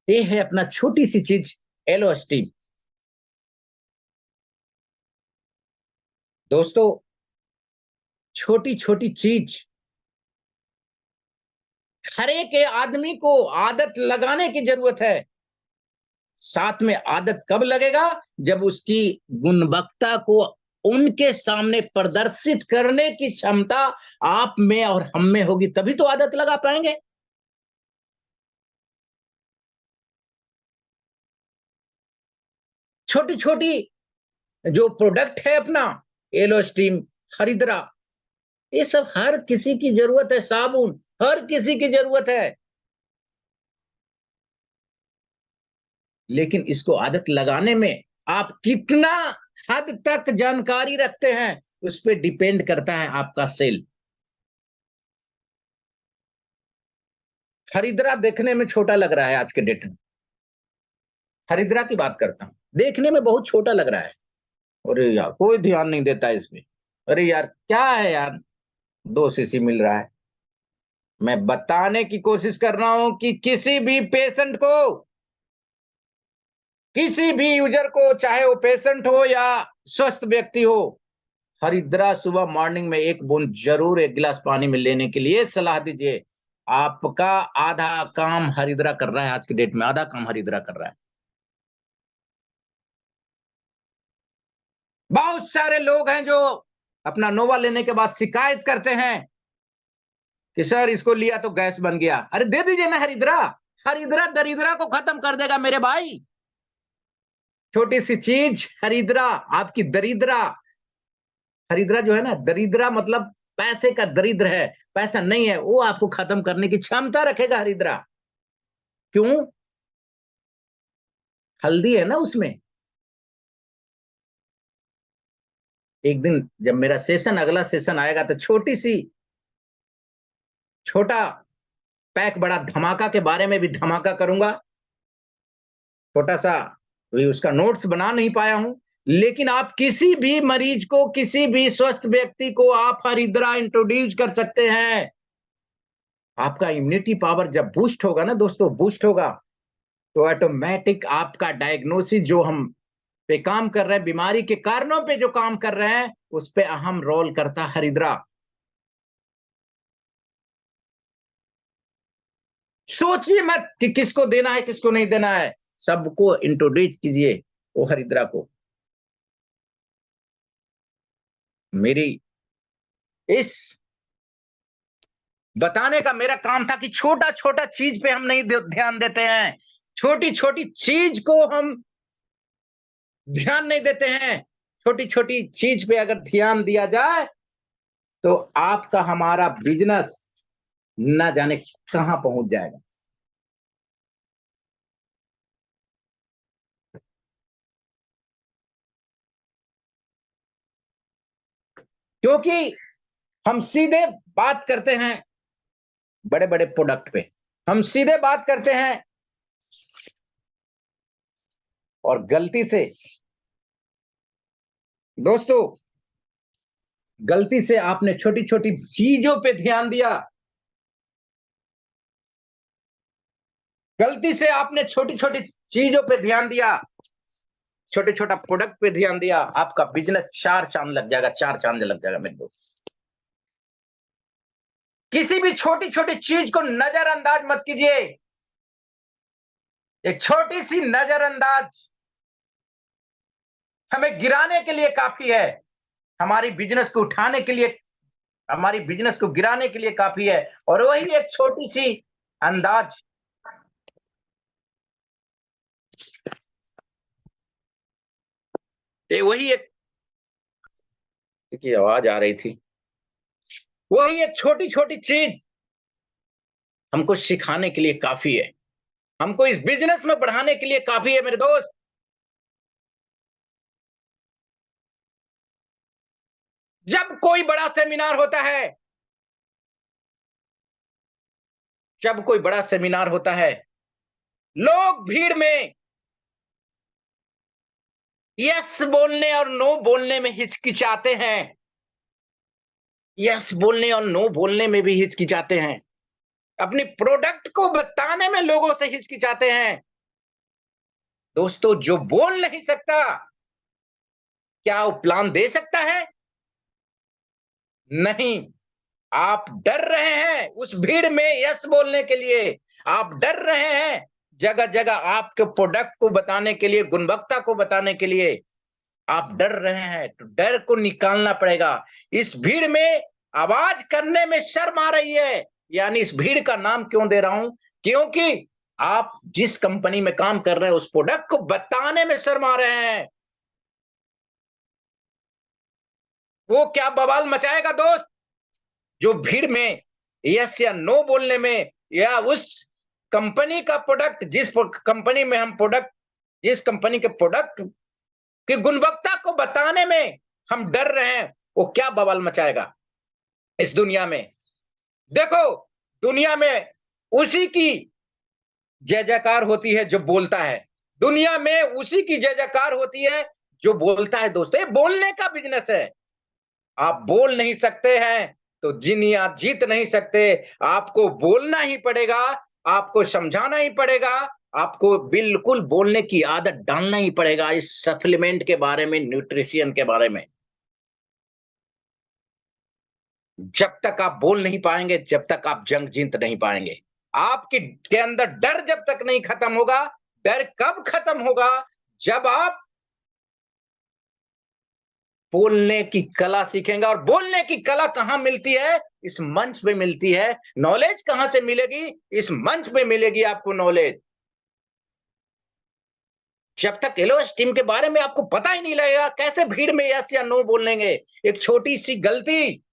ये है अपना छोटी सी चीज, एलो स्टीम। दोस्तों, छोटी छोटी चीज हर एक आदमी को आदत लगाने की जरूरत है। साथ में आदत कब लगेगा? जब उसकी गुणवत्ता को उनके सामने प्रदर्शित करने की क्षमता आप में और हम में होगी, तभी तो आदत लगा पाएंगे। छोटी छोटी जो प्रोडक्ट है अपना, एलो स्टीम, हरिद्रा, ये सब हर किसी की जरूरत है, साबुन हर किसी की जरूरत है, लेकिन इसको आदत लगाने में आप कितना हद तक जानकारी रखते हैं, उस पर डिपेंड करता है आपका सेल। हरिद्रा देखने में छोटा लग रहा है आज के डेट में, हरिद्रा की बात करता हूं, देखने में बहुत छोटा लग रहा है, अरे यार कोई ध्यान नहीं देता इस पे। अरे यार क्या है यार, 2 सीसी मिल रहा है। मैं बताने की कोशिश कर रहा हूं कि किसी भी पेशेंट को, किसी भी यूजर को, चाहे वो पेशेंट हो या स्वस्थ व्यक्ति हो, हरिद्रा सुबह मॉर्निंग में 1 बूंद जरूर 1 गिलास पानी में लेने के लिए सलाह दीजिए। आपका आधा काम हरिद्रा कर रहा है, आज की डेट में आधा काम हरिद्रा कर रहा है। बहुत सारे लोग हैं जो अपना नोवा लेने के बाद शिकायत करते हैं कि सर इसको लिया तो गैस बन गया। अरे दे दीजिए ना हरिद्रा, हरिद्रा दरिद्रा को खत्म कर देगा मेरे भाई। छोटी सी चीज हरिद्रा आपकी दरिद्रा, हरिद्रा जो है ना, दरिद्रा मतलब पैसे का दरिद्र है, पैसा नहीं है, वो आपको खत्म करने की क्षमता रखेगा हरिद्रा। क्यों? हल्दी है ना उसमें। एक दिन जब मेरा सेशन, अगला सेशन आएगा तो छोटी सी, छोटा पैक बड़ा धमाका के बारे में भी धमाका करूंगा। छोटा सा भी उसका नोट्स बना नहीं पाया हूं, लेकिन आप किसी भी मरीज को, किसी भी स्वस्थ व्यक्ति को आप हरिद्रा इंट्रोड्यूस कर सकते हैं। आपका इम्यूनिटी पावर जब बूस्ट होगा ना दोस्तों, बूस्ट होगा, तो ऑटोमेटिक आपका डायग्नोसिस जो हम पे काम कर रहे हैं, बीमारी के कारणों पे जो काम कर रहे हैं, उस पे अहम रोल करता हरिद्रा। सोचिए मत कि किसको देना है किसको नहीं देना है, सबको इंट्रोड्यूस कीजिए वो हरिद्रा को। मेरी इस बताने का मेरा काम था कि छोटा छोटा चीज पे हम नहीं ध्यान देते हैं, छोटी छोटी चीज को हम ध्यान नहीं देते हैं। छोटी छोटी चीज पे अगर ध्यान दिया जाए तो आपका हमारा बिजनेस ना जाने कहां पहुंच जाएगा। क्योंकि हम सीधे बात करते हैं बड़े बड़े प्रोडक्ट पे, हम सीधे बात करते हैं, और गलती से दोस्तों, गलती से आपने छोटी छोटी चीजों पे ध्यान दिया, गलती से आपने छोटी छोटी चीजों पे ध्यान दिया, छोटे छोटा प्रोडक्ट पे ध्यान दिया, आपका बिजनेस 4 चांद लग जाएगा, 4 चांद लग जाएगा मेरे दोस्त। किसी भी छोटी छोटी चीज को नजरअंदाज मत कीजिए। एक छोटी सी नजरअंदाज हमें गिराने के लिए काफी है, हमारी बिजनेस को उठाने के लिए, हमारी बिजनेस को गिराने के लिए काफी है। और वही एक छोटी सी अंदाज, वही एक की आवाज आ रही थी, वही एक छोटी छोटी चीज हमको सिखाने के लिए काफी है, हमको इस बिजनेस में बढ़ाने के लिए काफी है मेरे दोस्त। जब कोई बड़ा सेमिनार होता है, जब कोई बड़ा सेमिनार होता है, लोग भीड़ में यस बोलने और नो बोलने में हिचकिचाते हैं, यस बोलने और नो बोलने में भी हिचकिचाते हैं, अपनी प्रोडक्ट को बताने में लोगों से हिचकिचाते हैं। दोस्तों जो बोल नहीं सकता, क्या वो प्लान दे सकता है? नहीं। आप डर रहे हैं उस भीड़ में यस बोलने के लिए, आप डर रहे हैं जगह जगह आपके प्रोडक्ट को बताने के लिए, गुणवत्ता को बताने के लिए आप डर रहे हैं, तो डर को निकालना पड़ेगा। इस भीड़ में आवाज करने में शर्म आ रही है, यानी इस भीड़ का नाम क्यों दे रहा हूं? क्योंकि आप जिस कंपनी में काम कर रहे हैं उस प्रोडक्ट को बताने में शर्म आ रहे हैं। वो क्या बवाल मचाएगा दोस्त, जो भीड़ में यस या नो बोलने में, या उस कंपनी का प्रोडक्ट, जिस कंपनी में हम प्रोडक्ट, जिस कंपनी के प्रोडक्ट की गुणवत्ता को बताने में हम डर रहे हैं, वो क्या बवाल मचाएगा इस दुनिया में। देखो दुनिया में उसी की जय जयकार होती है जो बोलता है, दुनिया में उसी की जय जयकार होती है जो बोलता है दोस्तों, ये बोलने का बिजनेस है। आप बोल नहीं सकते हैं तो दुनिया जीत नहीं सकते। आपको बोलना ही पड़ेगा, आपको समझाना ही पड़ेगा, आपको बिल्कुल बोलने की आदत डालना ही पड़ेगा इस सप्लीमेंट के बारे में, न्यूट्रिशन के बारे में। जब तक आप बोल नहीं पाएंगे, जब तक आप जंग जीत नहीं पाएंगे। आपके के अंदर डर जब तक नहीं खत्म होगा। डर कब खत्म होगा? जब आप बोलने की कला सीखेंगे। और बोलने की कला कहां मिलती है? इस मंच पे मिलती है। नॉलेज कहां से मिलेगी? इस मंच पे मिलेगी आपको नॉलेज। जब तक एलोस टीम के बारे में आपको पता ही नहीं लगेगा, कैसे भीड़ में यस या नो बोलेंगे? एक छोटी सी गलती,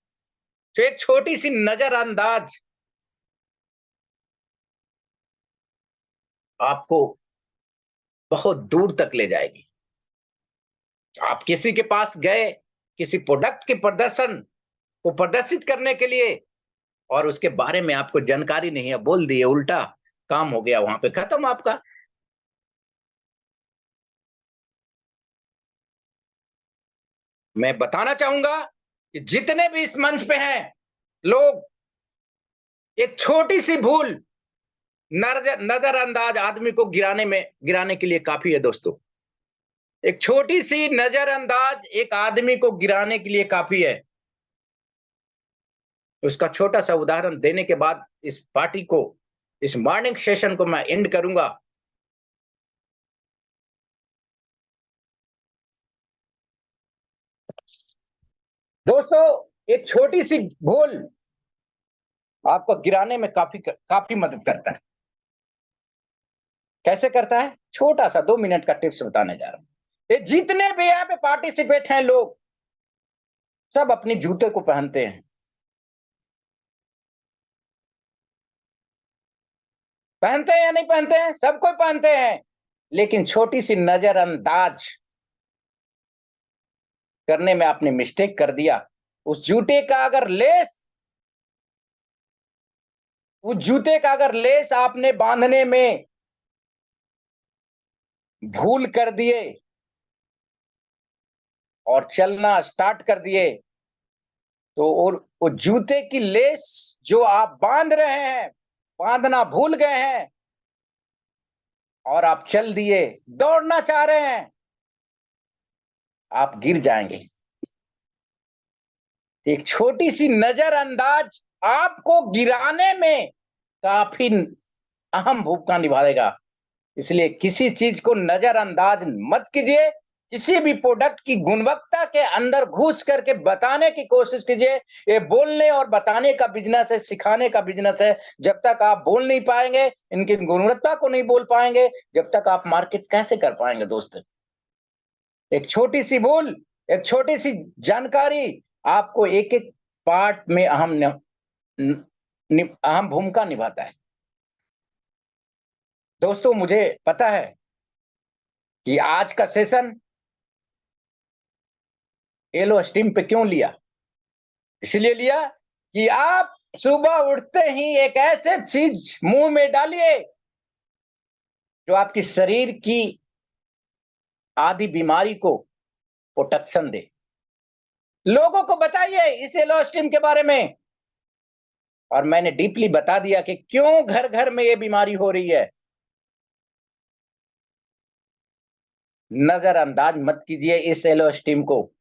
तो एक छोटी सी नजरअंदाज आपको बहुत दूर तक ले जाएगी। आप किसी के पास गए, किसी प्रोडक्ट के प्रदर्शन को प्रदर्शित करने के लिए, और उसके बारे में आपको जानकारी नहीं है, बोल दिए, उल्टा काम हो गया, वहां पे खत्म आपका। मैं बताना चाहूंगा कि जितने भी इस मंच पे हैं लोग, एक छोटी सी भूल नजरअंदाज आदमी को गिराने के लिए काफी है दोस्तों। एक छोटी सी नजरअंदाज एक आदमी को गिराने के लिए काफी है। उसका छोटा सा उदाहरण देने के बाद इस पार्टी को, इस मॉर्निंग सेशन को मैं एंड करूंगा। दोस्तों, एक छोटी सी भूल आपको गिराने में काफी काफी मदद करता है। कैसे करता है? छोटा सा 2 मिनट का टिप्स बताने जा रहा हूं। ये जितने भी यहाँ पे पार्टिसिपेट हैं लोग, सब अपने जूते को पहनते हैं। पहनते हैं या नहीं पहनते हैं? सब कोई पहनते हैं। लेकिन छोटी सी नजरअंदाज करने में आपने मिस्टेक कर दिया। उस जूते का अगर लेस उस जूते का अगर लेस आपने बांधने में भूल कर दिए और चलना स्टार्ट कर दिए, तो और वो जूते की लेस जो आप बांध रहे हैं, बांधना भूल गए हैं, और आप चल दिए, दौड़ना चाह रहे हैं, आप गिर जाएंगे। एक छोटी सी नजरअंदाज आपको गिराने में काफी अहम भूमिका निभाएगा। इसलिए किसी चीज को नजरअंदाज मत कीजिए। किसी भी प्रोडक्ट की गुणवत्ता के अंदर घुस करके बताने की कोशिश कीजिए। ये बोलने और बताने का बिजनेस है, सिखाने का बिजनेस है। जब तक आप बोल नहीं पाएंगे, इनकी गुणवत्ता को नहीं बोल पाएंगे, जब तक आप मार्केट कैसे कर पाएंगे दोस्त? एक छोटी सी भूल, एक छोटी सी जानकारी आपको एक एक पार्ट में अहम भूमिका निभाता है। दोस्तों, मुझे पता है कि आज का सेशन एलो स्टीम पे क्यों लिया। इसलिए लिया कि आप सुबह उठते ही एक ऐसे चीज मुंह में डालिए जो आपकी शरीर की आदि बीमारी को प्रोटेक्शन दे। लोगों को बताइए इस एलो स्टीम के बारे में। और मैंने डीपली बता दिया कि क्यों घर घर में ये बीमारी हो रही है। नजरअंदाज मत कीजिए इस एलो स्टीम को।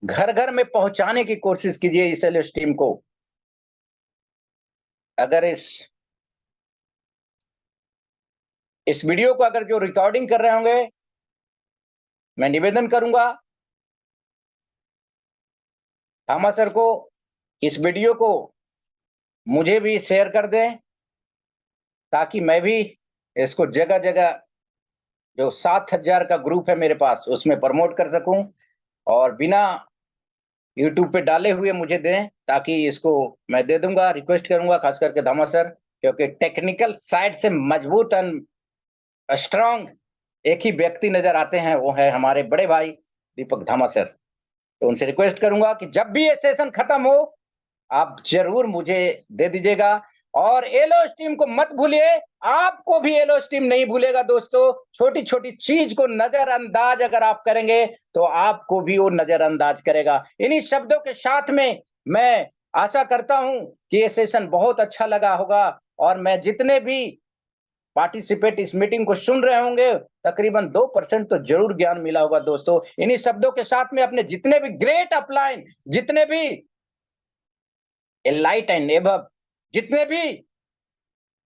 घर घर में पहुंचाने की कोशिश कीजिए इस एलो स्टीम को। अगर इस वीडियो को अगर जो रिकॉर्डिंग कर रहे होंगे, मैं निवेदन करूंगा थामा सर को, इस वीडियो को मुझे भी शेयर कर दें, ताकि मैं भी इसको जगह जगह, जो 7,000 का ग्रुप है मेरे पास, उसमें प्रमोट कर सकूं। और बिना यूट्यूब पे डाले हुए मुझे दें, ताकि इसको मैं दे दूंगा। रिक्वेस्ट करूंगा खास करके धामा सर, क्योंकि टेक्निकल साइड से मजबूत एंड स्ट्रांग एक ही व्यक्ति नजर आते हैं, वो है हमारे बड़े भाई दीपक धामा सर। तो उनसे रिक्वेस्ट करूंगा कि जब भी ये सेशन खत्म हो, आप जरूर मुझे दे दीजिएगा। और एलोस टीम को मत भूलिए, आपको भी एलोस टीम नहीं भूलेगा दोस्तों। छोटी छोटी चीज को नजरअंदाज अगर आप करेंगे तो आपको भी वो नजरअंदाज करेगा। इन्हीं शब्दों के साथ में मैं आशा करता हूं कि ये सेशन बहुत अच्छा लगा होगा, और मैं जितने भी पार्टिसिपेट इस मीटिंग को सुन रहे होंगे, तकरीबन 2% तो जरूर ज्ञान मिला होगा दोस्तों। इन्हीं शब्दों के साथ में अपने जितने भी ग्रेट अपलाइन, जितने भी एलाइट एंड एबव, जितने भी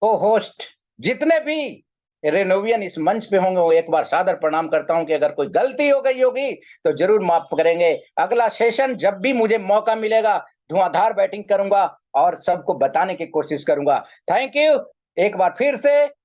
को होस्ट, जितने भी रेनोवियन इस मंच पे होंगे, वो एक बार सादर प्रणाम करता हूं कि अगर कोई गलती हो गई होगी तो जरूर माफ करेंगे। अगला सेशन जब भी मुझे मौका मिलेगा, धुआंधार बैटिंग करूंगा और सबको बताने की कोशिश करूंगा। Thank you. एक बार फिर से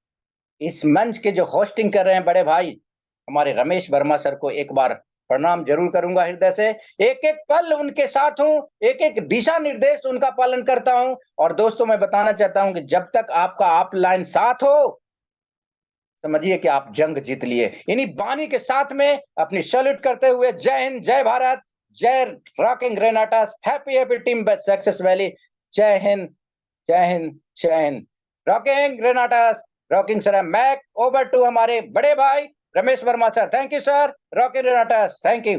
इस मंच के जो होस्टिंग कर रहे हैं बड़े भाई हमारे रमेश वर्मा सर को एक बार प्रणाम जरूर करूंगा हृदय से। एक एक पल उनके साथ हूं, एक एक दिशा निर्देश उनका पालन करता हूं। और दोस्तों मैं बताना चाहता हूं कि जब तक आपका ऑफलाइन साथ हो, समझिए कि आप जंग जीत लिए। इन्हीं बानी के साथ में अपनी सैल्यूट करते हुए, जय हिंद, जय भारत, जय rocking Renatus, happy happy team success valley. जय हिंद, जय हिंद, जय Hind. Rocking Renatus, rocking sir. Mic over to हमारे बड़े भाई Ramesh Verma sir. Thank you sir. Rocking Renatus, thank you.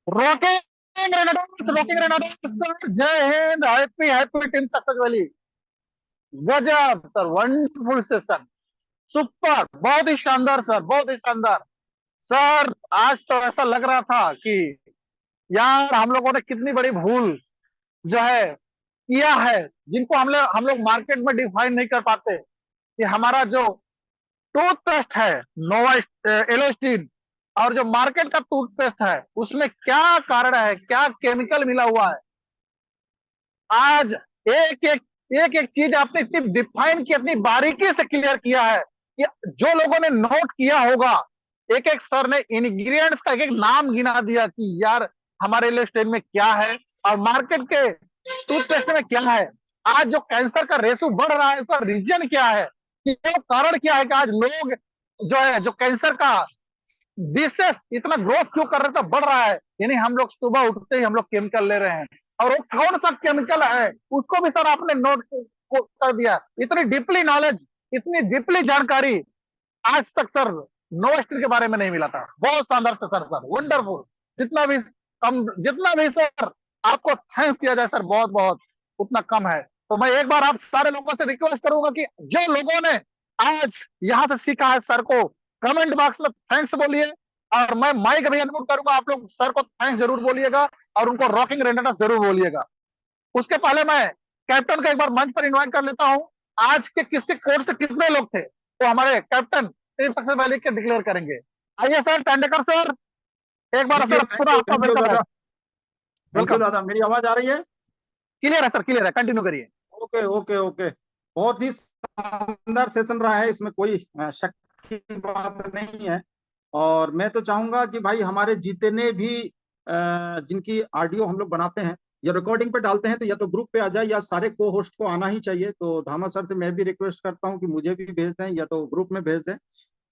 Rocking Renatus, rocking Renatus sir, जय Hind, happy happy team success valley. गजब सर, वंडरफुल सेशन, सुपर, बहुत ही शानदार सर, बहुत ही शानदार सर। आज तो ऐसा लग रहा था कि यार हम लोगों ने कितनी बड़ी भूल जो है किया है, जिनको हम लोग मार्केट में डिफाइन नहीं कर पाते कि हमारा जो टूथपेस्ट है नोवा एलोस्टीन, और जो मार्केट का टूथपेस्ट है उसमें क्या कारण है, क्या केमिकल मिला हुआ है। आज एक एक एक एक चीज आपने इतनी डिफाइन की, इतनी बारीकी से क्लियर किया है कि जो लोगों ने नोट किया होगा, एक एक सर ने इंग्रेडिएंट्स का एक एक नाम गिना दिया कि यार हमारे एलोस्टीन में क्या है और मार्केट के टूथपेस्ट में क्या है। आज जो कैंसर का रेशो बढ़ रहा है उसका रीजन क्या है, कि वो कारण क्या है कि आज लोग जो है जो कैंसर का डिसेस इतना ग्रोथ क्यों कर रहा था, बढ़ रहा है। यानी हम लोग सुबह उठते ही हम लोग केमिकल ले रहे हैं, और वो कौन सा केमिकल है उसको भी सर आपने नोट कर दिया। इतनी डीपली नॉलेज, इतनी डीपली जानकारी आज तक सर नो स्टील के बारे में नहीं मिला था। बहुत शानदार से सर, सर वंडरफुल। जितना भी सर आपको थैंक्स किया जाए सर, बहुत बहुत उतना कम है। तो मैं एक बार आप सारे लोगों से रिक्वेस्ट करूंगा कि जो लोगों ने आज यहां से सीखा है सर को कमेंट बॉक्स में थैंक्स बोलिए, और मैं माइक भी अनम्यूट करूंगा, आप लोग सर को थैंक्स जरूर बोलिएगा और उनको रॉकिंग रेंडर्स जरूर बोलिएगा। उसके पहले मैं कैप्टन को एक बार मंच पर इन्वाइट कर लेता हूं। आज के किसके कोर्ट से कितने लोग थे तो हमारे कैप्टन टीम सक्सेस वैली के डिक्लेयर करेंगे। आइए सर टेंडेकर सर, एक बार सर पूरा आपका थैंक यू वेलकम है। दादा। Thank you welcome. दादा। मेरी आवाज आ रही है? क्लियर है सर, क्लियर है, कंटिन्यू करिए। Okay okay okay. बहुत ही शानदार सेशन रहा है, इसमें कोई शक की बात नहीं है। और मैं तो चाहूंगा कि भाई हमारे जितने भी जिनकी ऑडियो हम लोग बनाते हैं या रिकॉर्डिंग पे डालते हैं, तो या तो ग्रुप पे आ जाए या सारे को होस्ट को आना ही चाहिए। तो धामा सर से मैं भी रिक्वेस्ट करता हूँ कि मुझे भी भेज दें या तो ग्रुप में भेज दें।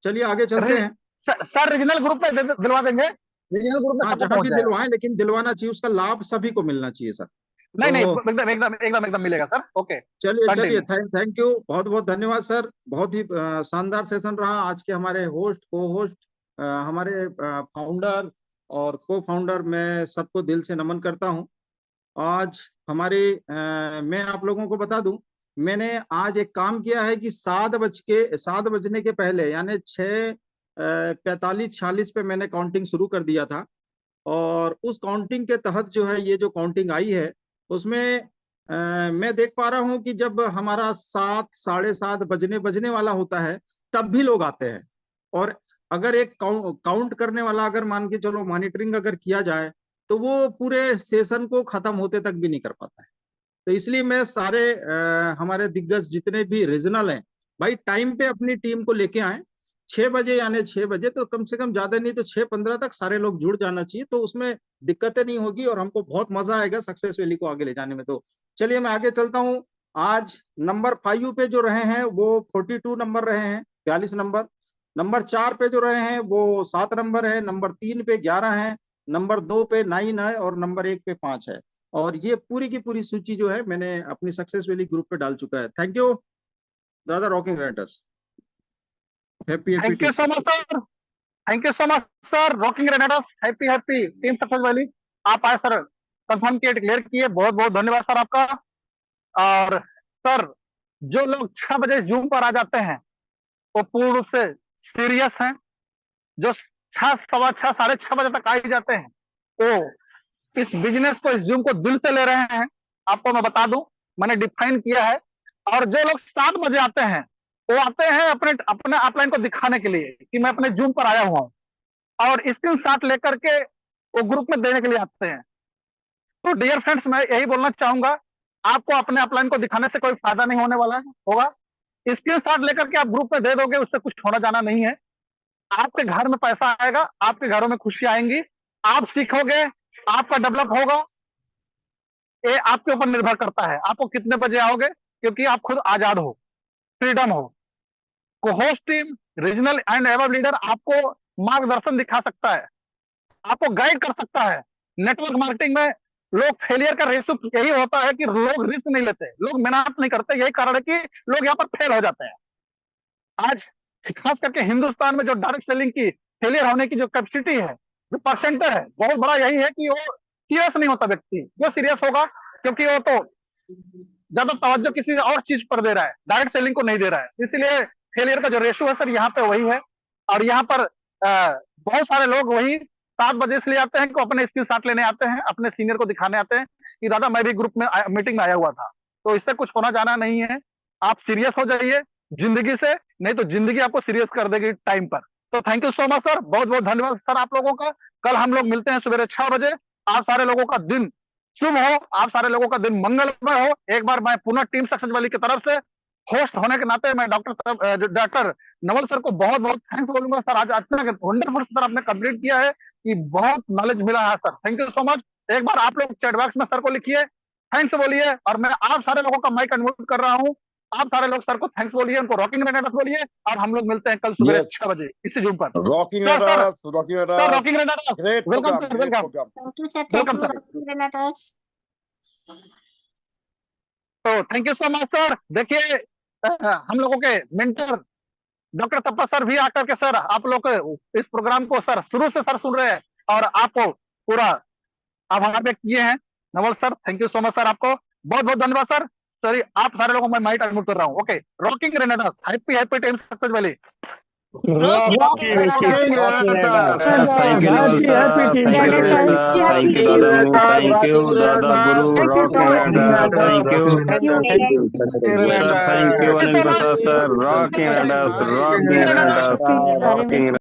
चलिए आगे चलते हैं। सर रीजनल ग्रुप में दिलवा देंगे, रीजनल ग्रुप में हाँ, सबको जहां पहुंच भी जाएगा। दिलवाएं, लेकिन दिलवाना चाहिए, उसका लाभ सभी को मिलना चाहिए सर। नहीं नहीं, तो एकदम एकदम एकदम एकदम मिलेगा सर। ओके, चलिए चलिए, कंटिन्यू। थैंक यू, बहुत बहुत धन्यवाद सर। बहुत ही शानदार सेशन रहा आज के। हमारे होस्ट, को होस्ट, हमारे फाउंडर और को फाउंडर, मैं सबको दिल से नमन करता हूं। आज हमारे मैं आप लोगों को बता दूं, मैंने आज एक काम किया है कि 7 बजने के पहले, यानी 6:45-46 पे मैंने काउंटिंग शुरू कर दिया था। और उस काउंटिंग के तहत जो है, ये जो काउंटिंग आई है उसमें मैं देख पा रहा हूं कि जब हमारा 7, 7:30 बजने बजने वाला होता है, तब भी लोग आते हैं। और अगर एक काउंट करने वाला, अगर मान के चलो मॉनिटरिंग अगर किया जाए, तो वो पूरे सेशन को खत्म होते तक भी नहीं कर पाता है। तो इसलिए मैं सारे हमारे दिग्गज जितने भी रीजनल हैं, भाई टाइम पे अपनी टीम को लेके आए। 6 बजे, यानी 6 बजे तो कम से कम, ज्यादा नहीं तो 6:15 तक सारे लोग जुड़ जाना चाहिए। तो उसमें दिक्कतें नहीं होगी और हमको बहुत मजा आएगा सक्सेस वैली को आगे ले जाने में। तो चलिए मैं आगे चलता हूँ। आज नंबर 5 पे जो रहे हैं वो 42 नंबर रहे हैं, 42 नंबर। नंबर 4 पे जो रहे हैं वो 7 नंबर है। नंबर 3 पे 11 है। नंबर 2 पे 9 है और नंबर 1 पे 5 है। और ये पूरी की पूरी सूची जो है मैंने अपनी सक्सेस वैली ग्रुप पे डाल चुका है। थैंक यू दादा, rocking Renatus. Happy happy thank you so much sir, thank you so much sir, rocking Renatus, happy happy team success valley. आप आए सर, कंफर्म किए, डिक्लेयर किए, बहुत बहुत धन्यवाद सर आपका। और सर, जो लोग 6 बजे जूम पर आ जाते हैं वो पूर्ण रूप से सीरियस हैं। जो 6, सवा 6, 6:30 बजे तक आ ही जाते हैं वो इस बिजनेस को, इस जूम को दिल से ले रहे हैं। आपको मैं बता दूं, मैंने डिफाइन किया है। और जो लोग 7 बजे आते हैं वो आते हैं अपने अपने अपलाइन को दिखाने के लिए कि मैं अपने जूम पर आया हुआ हूं, और स्क्रीन शॉट लेकर के वो ग्रुप में देने के लिए आते हैं। तो डियर फ्रेंड्स, मैं यही बोलना चाहूंगा, आपको अपने अपलाइन को दिखाने से कोई फायदा नहीं होने वाला होगा। स्क्रीन शॉट लेकर के आप ग्रुप में दे दोगे, उससे कुछ होना जाना नहीं है। आपके घर में पैसा आएगा, आपके घरों में खुशी आएंगी, आप सीखोगे, आपका डेवलप होगा। ये आपके ऊपर निर्भर करता है आपको कितने बजे आओगे, क्योंकि आप खुद आजाद हो, फ्रीडम हो। को host team, regional and above leader आपको मार्गदर्शन दिखा सकता है, आपको गाइड कर सकता है। नेटवर्क मार्केटिंग में लोग फेलियर का रेशो यही होता है कि लोग रिस्क नहीं लेते, लोग मेहनत नहीं करते, यही कारण है कि लोग यहाँ पर फेल हो जाते हैं। आज खास करके हिंदुस्तान में जो डायरेक्ट सेलिंग की फेलियर होने की जो कैपेसिटी है, जो परसेंटेज है, बहुत बड़ा यही है कि वो सीरियस नहीं होता व्यक्ति। जो सीरियस होगा, क्योंकि वो तो ज्यादा तवज्जो किसी और चीज पर दे रहा है, डायरेक्ट सेलिंग को नहीं दे रहा है, इसलिए फेलियर का जो रेशो है सर यहाँ पे वही है। और यहाँ पर बहुत सारे लोग वही 7 बजे इसलिए आते हैं कि अपने स्किल साथ लेने आते हैं, अपने सीनियर को दिखाने आते हैं कि दादा मैं भी ग्रुप में मीटिंग में आया हुआ था। तो इससे कुछ होना जाना नहीं है। आप सीरियस हो जाइए जिंदगी से, नहीं तो जिंदगी आपको सीरियस कर देगी टाइम पर। तो thank you so much sir, बहुत बहुत धन्यवाद सर आप लोगों का। कल हम लोग मिलते हैं सुबह 6 बजे। आप सारे लोगों का दिन शुभ हो, आप सारे लोगों का दिन मंगलमय हो। एक बार मैं पुनः टीम सक्सेस वैली की तरफ से होस्ट होने के नाते मैं डॉक्टर नवल सर को बहुत बहुत थैंक्स बोलूंगा सर। आज इतना वंडरफुल सर आपने कंप्लीट किया है कि बहुत नॉलेज मिला है sir, thank you so much. एक बार आप लोग चैट बॉक्स में सर को लिखिए, थैंक्स बोलिए, और मैं आप सारे लोगों का माइक अनम्यूट कर रहा हूँ। आप सारे लोग सर को थैंक्स बोलिए, उनको रॉकिंग रेनाडस बोलिए, और हम लोग मिलते हैं कल सुबह Yes, 6 बजे इसी जूम पर। rocking sir at sir us, rocking at sir, us. Rocking Renatus, Great welcome program, sir, great welcome, program. Thank you, sir. Thank welcome you, sir. Rocky Renatus. तो thank you so much sir. देखिए हम लोगों के मेंटर डॉक्टर तप्पा सर भी आकर के सर आप लोग के इस प्रोग्राम को सर शुरू से सर सुन रहे हैं, और आपको पूरा आभार व्यक्त किए हैं। Naval sir, thank you so much sir, आपको बहुत बहुत धन्यवाद सर। सर आप सारे लोगों को मैं माइक अनम्यूट कर रहा हूँ। Okay, rocking Renatus, happy happy team success valley. Rocky Renatus. Thank you, Naval Happy, sir. happy team Thank you, Renatus. sir. Happy Thank you, team Dada Mu. Renatus. Thank you, Dada Guru. Thank you so Rocky much. Renatus. Thank you. Thank you. Thank you, success Sir, very thank you, Thank you Anil so much. Prasad sir. Rocking Renatus. Rocking Renatus. Happy Rocking